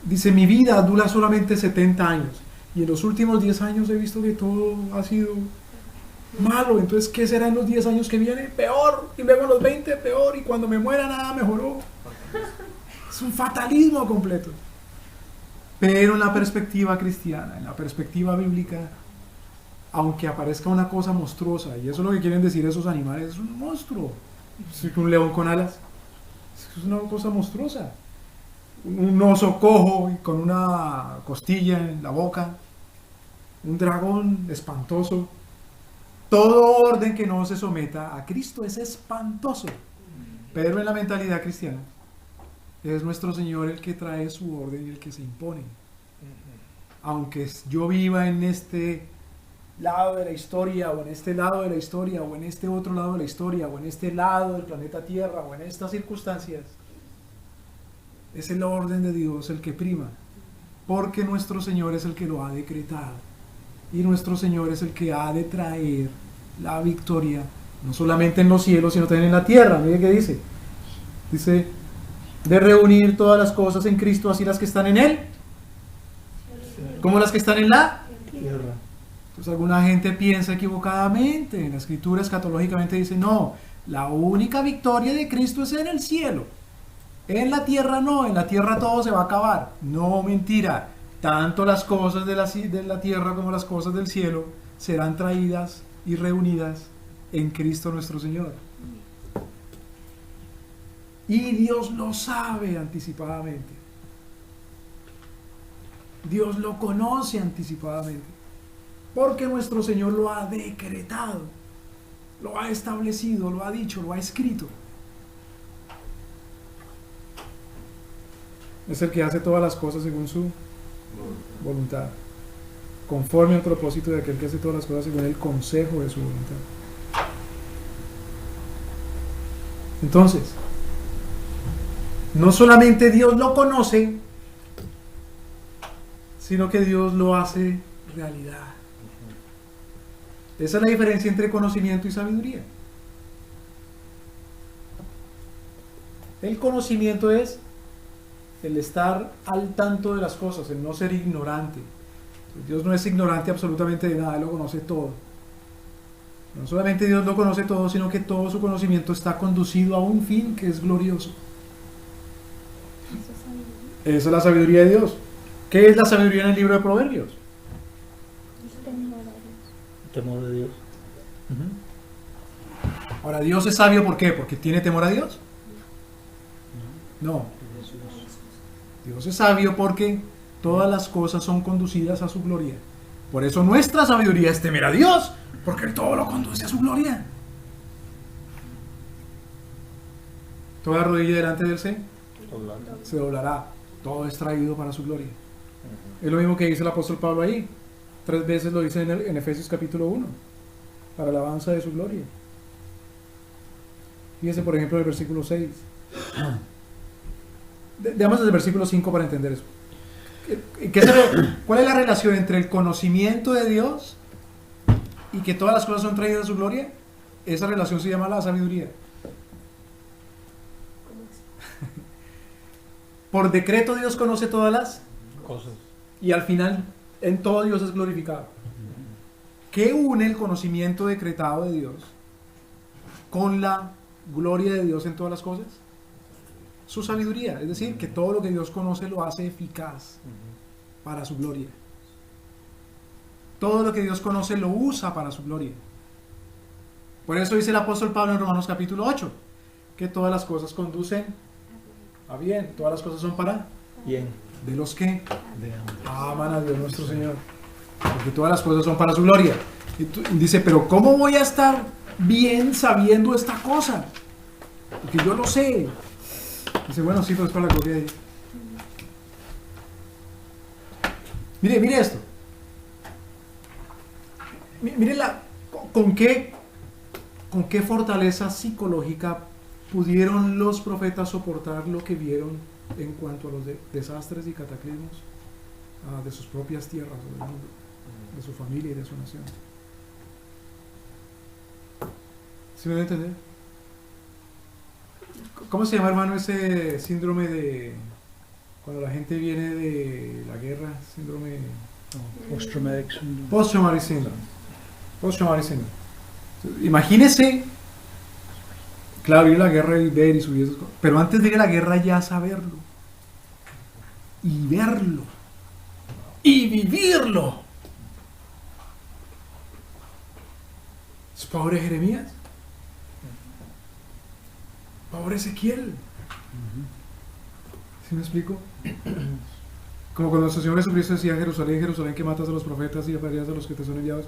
Dice, mi vida dura solamente 70 años y en los últimos 10 años he visto que todo ha sido malo. Entonces, ¿qué será en los 10 años que vienen? Peor. Y luego en los 20 peor, y cuando me muera nada mejoró. Es un fatalismo completo. Pero en la perspectiva cristiana, en la perspectiva bíblica, aunque aparezca una cosa monstruosa, y eso es lo que quieren decir esos animales, es un monstruo. Es un león con alas, es una cosa monstruosa. Un oso cojo y con una costilla en la boca, un dragón espantoso. Todo orden que no se someta a Cristo es espantoso. Pero en la mentalidad cristiana es nuestro Señor el que trae su orden y el que se impone. Aunque yo viva en este lado de la historia, o en este lado de la historia, o en este otro lado de la historia, o en este lado del planeta Tierra, o en estas circunstancias, es el orden de Dios el que prima, porque nuestro Señor es el que lo ha decretado, y nuestro Señor es el que ha de traer la victoria, no solamente en los cielos, sino también en la tierra. Mire qué dice. Dice, de reunir todas las cosas en Cristo, así las que están en Él, como las que están en la Tierra. Entonces alguna gente piensa equivocadamente, en la escritura escatológicamente dice, no, la única victoria de Cristo es en el cielo, en la tierra no, en la tierra todo se va a acabar. No, mentira, tanto las cosas de la tierra como las cosas del cielo serán traídas y reunidas en Cristo nuestro Señor. Y Dios lo sabe anticipadamente. Dios lo conoce anticipadamente. Porque nuestro Señor lo ha decretado, lo ha establecido, lo ha dicho, lo ha escrito. Es el que hace todas las cosas según su voluntad, conforme al propósito de aquel que hace todas las cosas según el consejo de su voluntad. Entonces, no solamente Dios lo conoce, sino que Dios lo hace realidad. Esa es la diferencia entre conocimiento y sabiduría. El conocimiento es el estar al tanto de las cosas, el no ser ignorante. Dios no es ignorante absolutamente de nada, Él lo conoce todo. No solamente Dios lo conoce todo, sino que todo su conocimiento está conducido a un fin que es glorioso. Esa es la sabiduría de Dios. ¿Qué es la sabiduría en el libro de Proverbios? Temor de Dios. Ahora, ¿Dios es sabio por qué? ¿Porque tiene temor a Dios? No. Dios es sabio porque todas las cosas son conducidas a su gloria. Por eso nuestra sabiduría es temer a Dios, porque Él todo lo conduce a su gloria. Toda rodilla delante de Él se doblará. Todo es traído para su gloria. Es lo mismo que dice el apóstol Pablo ahí. 3 veces lo dice en Efesios capítulo 1. Para la alabanza de su gloria. Fíjense por ejemplo el versículo 6. Veamos desde el versículo 5 para entender eso. ¿Cuál es la relación entre el conocimiento de Dios y que todas las cosas son traídas a su gloria? Esa relación se llama la sabiduría. Por decreto Dios conoce todas las Cosas. y al final en todo Dios es glorificado. ¿Qué une el conocimiento decretado de Dios con la gloria de Dios en todas las cosas? Su sabiduría, es decir, que todo lo que Dios conoce lo hace eficaz para su gloria. Todo lo que Dios conoce lo usa para su gloria. Por eso dice el apóstol Pablo en Romanos capítulo 8, que todas las cosas conducen a bien, todas las cosas son para Bien. de los que aman a Dios nuestro Señor, porque todas las cosas son para su gloria. Y dice, pero ¿cómo voy a estar bien sabiendo esta cosa? Porque yo lo sé. Dice, bueno, sí, pero es para la gloria de Dios. Mire esto. Mire con qué fortaleza psicológica pudieron los profetas soportar lo que vieron en cuanto a los desastres y cataclismos de sus propias tierras, o del mundo, de su familia y de su nación. ¿Sí me debe entender? ¿Cómo se llama, hermano, ese síndrome de cuando la gente viene de la guerra? Síndrome Post-traumatic syndrome. post-traumatic syndrome. Post-traumatic syndrome. Imagínese, claro, ir a la guerra y ver y subir esas cosas, pero antes de ir a la guerra ya saberlo y verlo y vivirlo. ¿Es pobre Jeremías? Pobre Ezequiel. ¿Sí me explico? Como cuando nuestro Señor Jesucristo decía: Jerusalén, Jerusalén, que matas a los profetas y apedreas a los que te son enviados.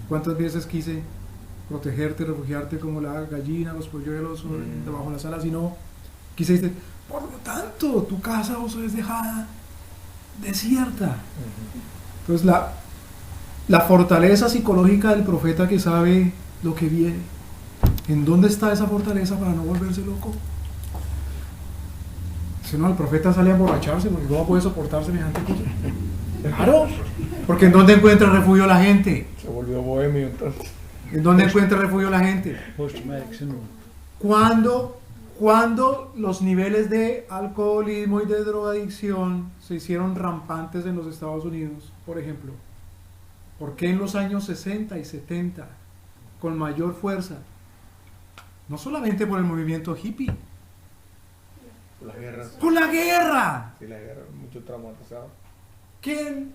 ¿Cuántas veces quise protegerte, refugiarte como la gallina, los polluelos debajo de las alas? Y no quise decir, por lo tanto, tu casa os es dejada desierta. Entonces la fortaleza psicológica del profeta que sabe lo que viene. ¿En dónde está esa fortaleza para no volverse loco? Si no, el profeta sale a emborracharse porque ¿cómo puede soportar semejante cosa? Claro, porque ¿en dónde encuentra refugio la gente? Se volvió bohemio entonces. ¿En dónde encuentra refugio la gente? Post-traumatic syndrome. Cuando los niveles de alcoholismo y de drogadicción se hicieron rampantes en los Estados Unidos, por ejemplo, ¿por qué en los años 60 y 70 con mayor fuerza? No solamente por el movimiento hippie, Por las guerras. por la guerra, Sí, la guerra, mucho traumatizado. que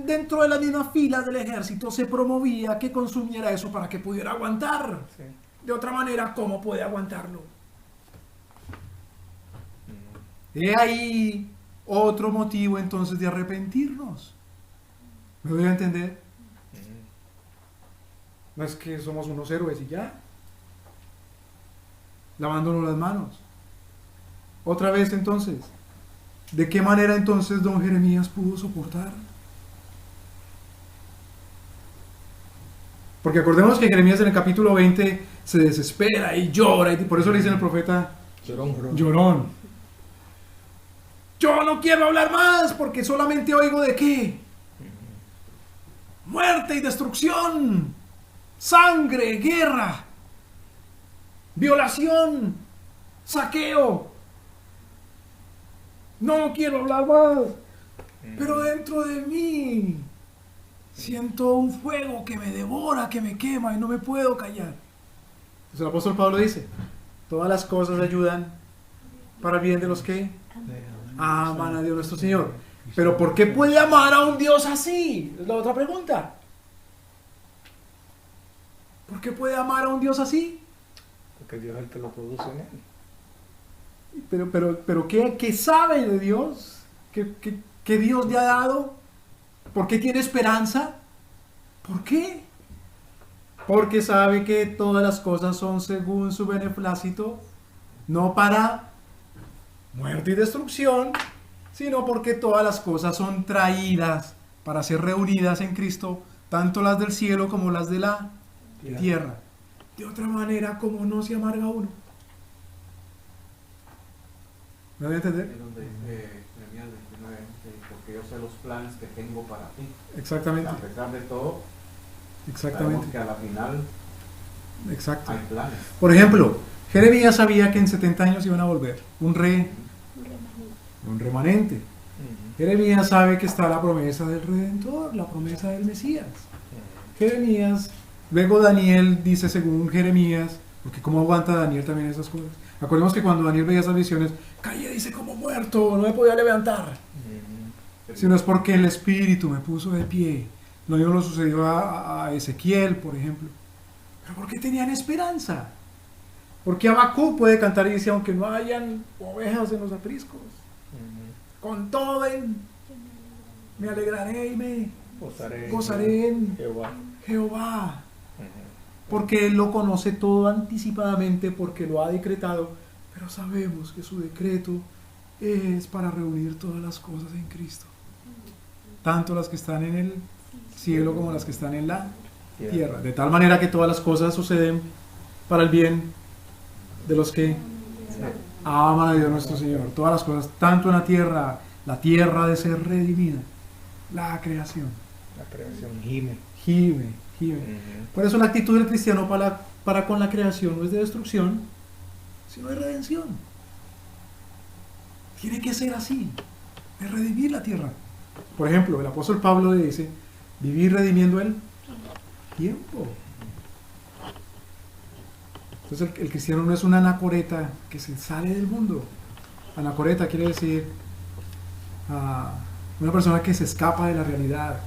dentro de las mismas filas del ejército se promovía que consumiera eso para que pudiera aguantar. Sí. De otra manera, ¿cómo puede aguantarlo? He ahí otro motivo entonces de arrepentirnos. ¿Me voy a entender? No es que somos unos héroes y ya. Lavándonos las manos. Otra vez entonces, ¿de qué manera entonces don Jeremías pudo soportar? Porque acordemos que Jeremías en el capítulo 20 se desespera y llora, y por eso le dicen al profeta llorón. Yo no quiero hablar más porque solamente oigo de qué. Muerte y destrucción, sangre, guerra, violación, saqueo. No quiero hablar más, pero dentro de mí siento un fuego que me devora, que me quema y no me puedo callar. Entonces el apóstol Pablo dice: todas las cosas ayudan para el bien de los que aman a Dios nuestro Señor. Pero ¿por qué puede amar a un Dios así? Es la otra pregunta. ¿Por qué puede amar a un Dios así? Porque Dios es el que lo produce en él. Pero ¿qué sabe de Dios? ¿Qué Dios le ha dado? ¿Por qué tiene esperanza? ¿Por qué? Porque sabe que todas las cosas son según su beneplácito, no para muerte y destrucción, sino porque todas las cosas son traídas para ser reunidas en Cristo, tanto las del cielo como las de la tierra. De otra manera, ¿cómo no se amarga uno? ¿Me voy a entender? Es donde dice Jeremías 29, porque yo sé los planes que tengo para ti. Exactamente. A pesar de todo, Exactamente. sabemos que a la final Exacto. hay planes. Por ejemplo, Jeremías sabía que en 70 años iban a volver un remanente. Jeremías sabe que está la promesa del Redentor, la promesa del Mesías. Jeremías, luego Daniel dice según Jeremías, porque cómo aguanta Daniel también esas cosas. Acordemos que cuando Daniel veía esas visiones, caía, dice, como muerto, no me podía levantar. Sino es porque el Espíritu me puso de pie. Lo mismo lo sucedió a Ezequiel, por ejemplo. Pero ¿por qué tenían esperanza? Porque Habacuc puede cantar y dice, aunque no hayan ovejas en los apriscos, con todo me alegraré y me gozaré en Jehová. Porque Él lo conoce todo anticipadamente, porque lo ha decretado, pero sabemos que su decreto es para reunir todas las cosas en Cristo. Tanto las que están en el cielo como las que están en la tierra. De tal manera que todas las cosas suceden para el bien de los que aman a Dios nuestro Señor. Todas las cosas, tanto en la tierra de ser redimida, la creación gime. Por eso la actitud del cristiano para con la creación no es de destrucción, sino de redención. Tiene que ser así, de redimir la tierra. Por ejemplo, el apóstol Pablo le dice, vivir redimiendo el tiempo. Entonces el cristiano no es una anacoreta que se sale del mundo. Anacoreta quiere decir una persona que se escapa de la realidad.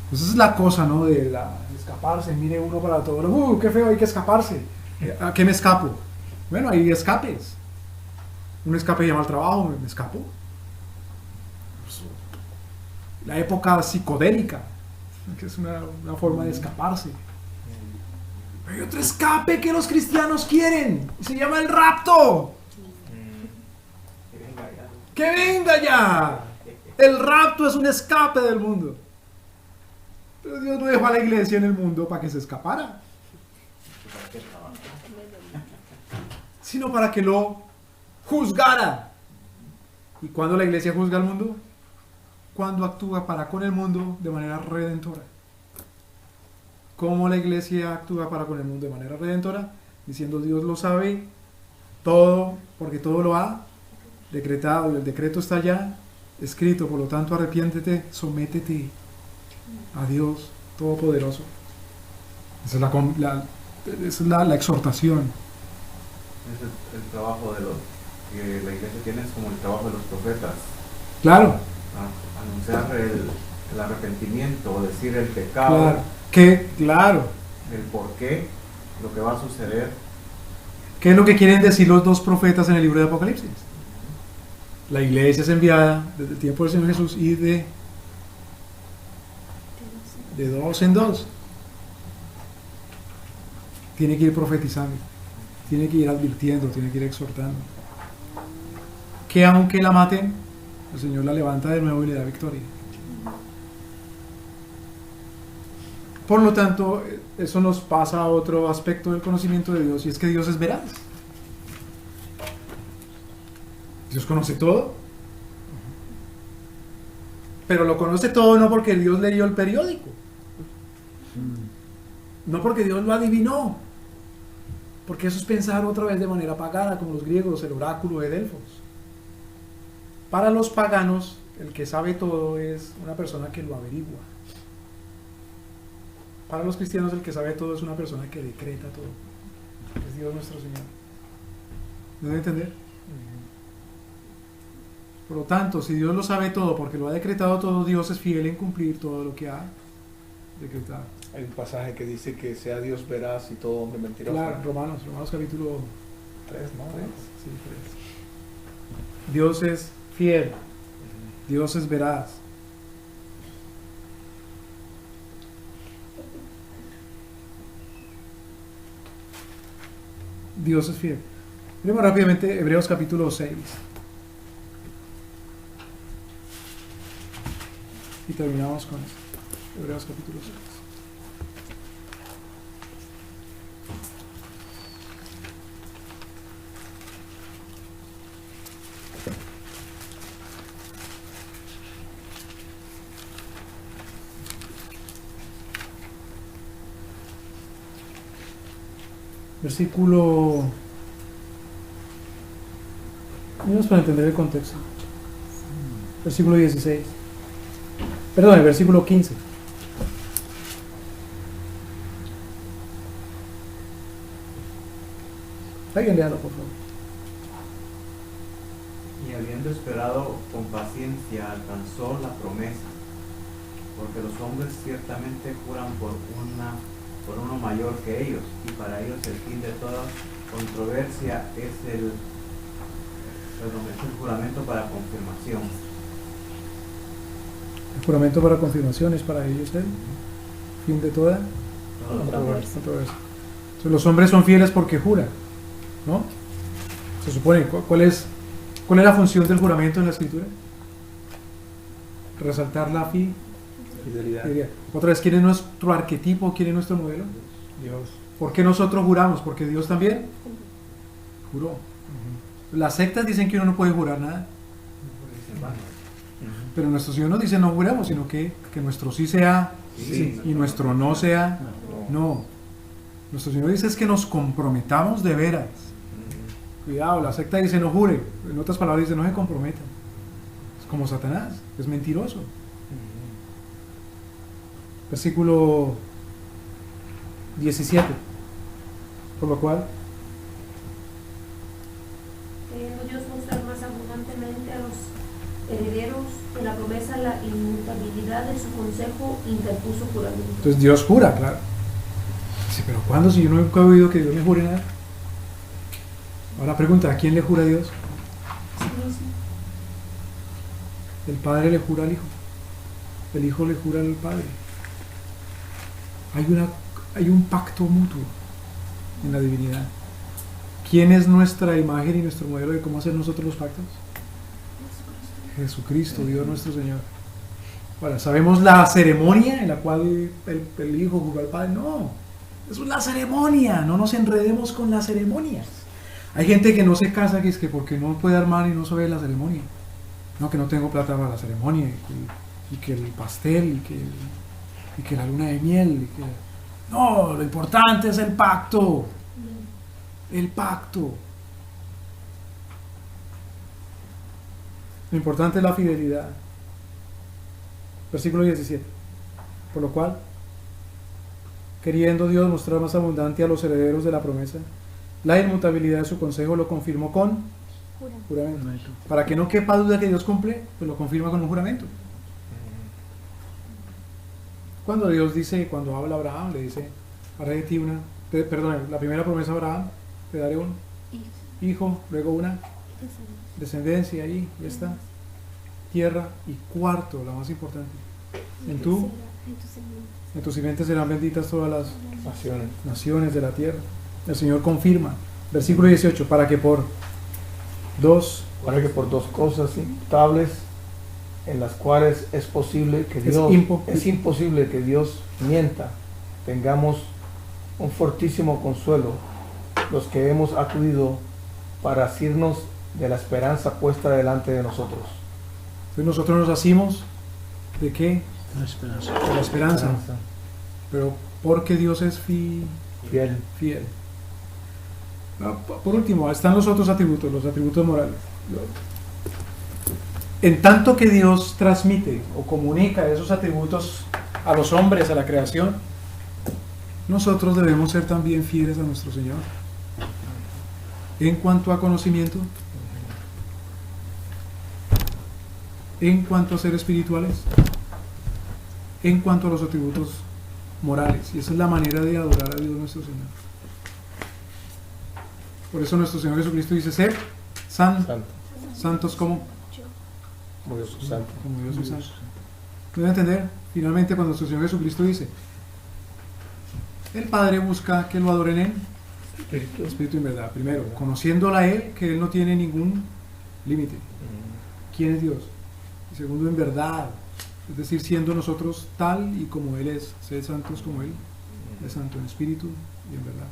Entonces es la cosa, ¿no? De escaparse. Mire uno para todo. Qué feo, hay que escaparse. ¿A qué me escapo? Bueno, hay escapes. Un escape llama al trabajo, me escapo. La época psicodélica, que es una forma de escaparse. Pero hay otro escape que los cristianos quieren, y se llama el rapto. ¡Que venga ya! El rapto es un escape del mundo. Pero Dios no dejó a la iglesia en el mundo para que se escapara, sino para que lo juzgara. ¿Y cuándo la iglesia juzga al mundo? Cuando actúa para con el mundo de manera redentora. ¿Cómo la iglesia actúa para con el mundo de manera redentora? Diciendo, Dios lo sabe todo, porque todo lo ha decretado y el decreto está ya escrito, por lo tanto arrepiéntete, sométete a Dios Todopoderoso. Esa es la exhortación. Es el trabajo de los que la iglesia tiene, es como el trabajo de los profetas. Claro. Anunciar el arrepentimiento, decir el pecado. Claro. El por qué, lo que va a suceder. ¿Qué es lo que quieren decir los dos profetas en el libro de Apocalipsis? La iglesia es enviada desde el tiempo del Señor Jesús y de dos en dos. Tiene que ir profetizando, tiene que ir advirtiendo, tiene que ir exhortando. Que aunque la maten, el Señor la levanta de nuevo y le da victoria. Por lo tanto, eso nos pasa a otro aspecto del conocimiento de Dios, y es que Dios es veraz. Dios conoce todo, pero lo conoce todo no porque Dios leyó el periódico, no porque Dios lo adivinó, porque eso es pensar otra vez de manera pagana, como los griegos, el oráculo de Delfos. Para los paganos, el que sabe todo es una persona que lo averigua. Para los cristianos, el que sabe todo es una persona que decreta todo. Es Dios nuestro Señor. ¿Me debe entender? Por lo tanto, si Dios lo sabe todo porque lo ha decretado todo, Dios es fiel en cumplir todo lo que ha decretado. Hay un pasaje que dice que sea Dios veraz y todo hombre mentiroso. Claro, Romanos capítulo 3, ¿no? 3. Sí, 3. Dios es fiel, Dios es veraz. Dios es fiel. Miremos rápidamente Hebreos capítulo 6. Y terminamos con esto. Hebreos capítulo 6. Versículo... Vamos para entender el contexto. Versículo 16. Perdón, el versículo 15. Alguien léalo, por favor. Y habiendo esperado con paciencia alcanzó la promesa, porque los hombres ciertamente juran por uno mayor que ellos, y para ellos el fin de toda controversia es el juramento para confirmación. El juramento para confirmación es para ellos el fin de toda Controversia. controversia. Entonces, los hombres son fieles porque juran, ¿no? Se supone, ¿cuál es la función del juramento en la Escritura? Resaltar la Fidelidad. fidelidad. Otra vez, ¿quién es nuestro arquetipo? ¿Quién es nuestro modelo? Dios. ¿Por qué nosotros juramos? Porque Dios también juró. Las sectas dicen que uno no puede jurar nada, pero nuestro Señor no dice no juremos, sino que nuestro sí sea Sí. y nuestro no sea no. Nuestro Señor dice es que nos comprometamos de veras. Cuidado, la secta dice no jure, en otras palabras dice no se comprometan. Es como Satanás, es mentiroso. Versículo 17. Por lo cual, Queriendo Dios mostrar más abundantemente a los herederos de la promesa la inmutabilidad de su consejo, interpuso juramento. entonces Dios jura, claro. Sí, pero ¿cuándo? Si yo nunca he oído que Dios me jure nada. Ahora pregunta, ¿a quién le jura Dios? Sí mismo. El Padre le jura al Hijo. El Hijo le jura al Padre. Hay un pacto mutuo en la divinidad. ¿Quién es nuestra imagen y nuestro modelo de cómo hacer nosotros los pactos? Jesucristo, Dios nuestro Señor. Ahora, ¿sabemos la ceremonia en la cual el Hijo juró al Padre? No, eso es la ceremonia, no nos enredemos con las ceremonias. Hay gente que no se casa que es que porque no puede armar y no sabe la ceremonia. No, que no tengo plata para la ceremonia y que el pastel y que la luna de miel. Y que... No, lo importante es el pacto. El pacto. Lo importante es la fidelidad. Versículo 17. Por lo cual, queriendo Dios mostrar más abundante a los herederos de la promesa, la inmutabilidad de su consejo lo confirmó con juramento. Para que no quepa duda que Dios cumple, pues lo confirma con un juramento. Cuando Dios dice, cuando habla a Abraham, le dice, haré de ti la primera promesa a Abraham, te daré un hijo, luego una descendencia, ahí ya está, tierra, y cuarto, la más importante, en tu simiente serán benditas todas las naciones de la tierra. El Señor confirma, versículo 18, para que por dos cosas imputables en las cuales es posible que es imposible que Dios mienta, tengamos un fortísimo consuelo los que hemos acudido para asirnos de la esperanza puesta delante de nosotros. Entonces nosotros nos asimos ¿de qué? La esperanza. De la esperanza, pero porque Dios es fiel. Por último, están los otros atributos, los atributos morales. En tanto que Dios transmite o comunica esos atributos a los hombres, a la creación, nosotros debemos ser también fieles a nuestro Señor. En cuanto a conocimiento, en cuanto a ser espirituales, en cuanto a los atributos morales. Y esa es la manera de adorar a Dios nuestro Señor. Por eso nuestro Señor Jesucristo dice, ser Santo. santos como Dios es santo. Dios es santo. ¿Pueden entender? Finalmente, cuando nuestro Señor Jesucristo dice, el Padre busca que lo adoren en espíritu y en verdad. Primero, conociéndola a Él, que Él no tiene ningún límite. ¿Quién es Dios? Y segundo, en verdad. Es decir, siendo nosotros tal y como Él es, ser santos como Él es santo en espíritu y en verdad.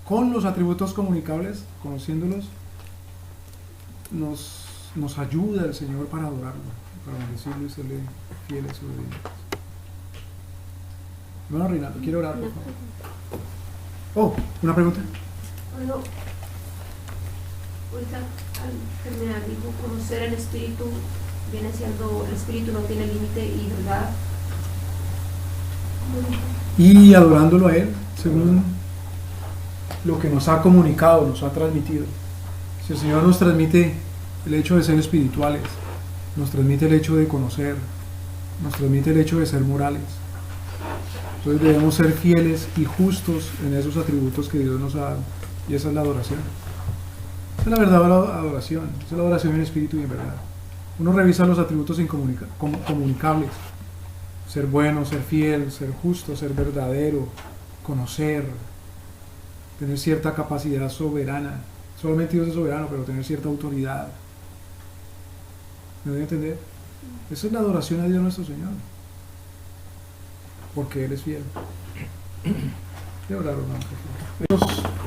Con los atributos comunicables, conociéndolos, nos ayuda el Señor para adorarlo, para bendecirlo y serle fieles y obedientes. Hermano Reinaldo, quiero orar, por favor. Oh, una pregunta. Bueno, ahorita al terminar, dijo, conocer el espíritu viene siendo, el espíritu no tiene límite y verdad. Y adorándolo a Él, según lo que nos ha comunicado, nos ha transmitido. Si el Señor nos transmite el hecho de ser espirituales, nos transmite el hecho de conocer, nos transmite el hecho de ser morales. Entonces debemos ser fieles y justos en esos atributos que Dios nos ha dado. Y esa es la adoración. Esa es la verdadera adoración. Esa es la adoración en espíritu y en verdad. Uno revisa los atributos comunicables. Ser bueno, ser fiel, ser justo, ser verdadero, conocer, tener cierta capacidad soberana. Solamente Dios es soberano, pero tener cierta autoridad. ¿Me voy a entender? Esa es la adoración a Dios nuestro Señor. Porque Él es fiel. Voy a orar, hermano, por favor.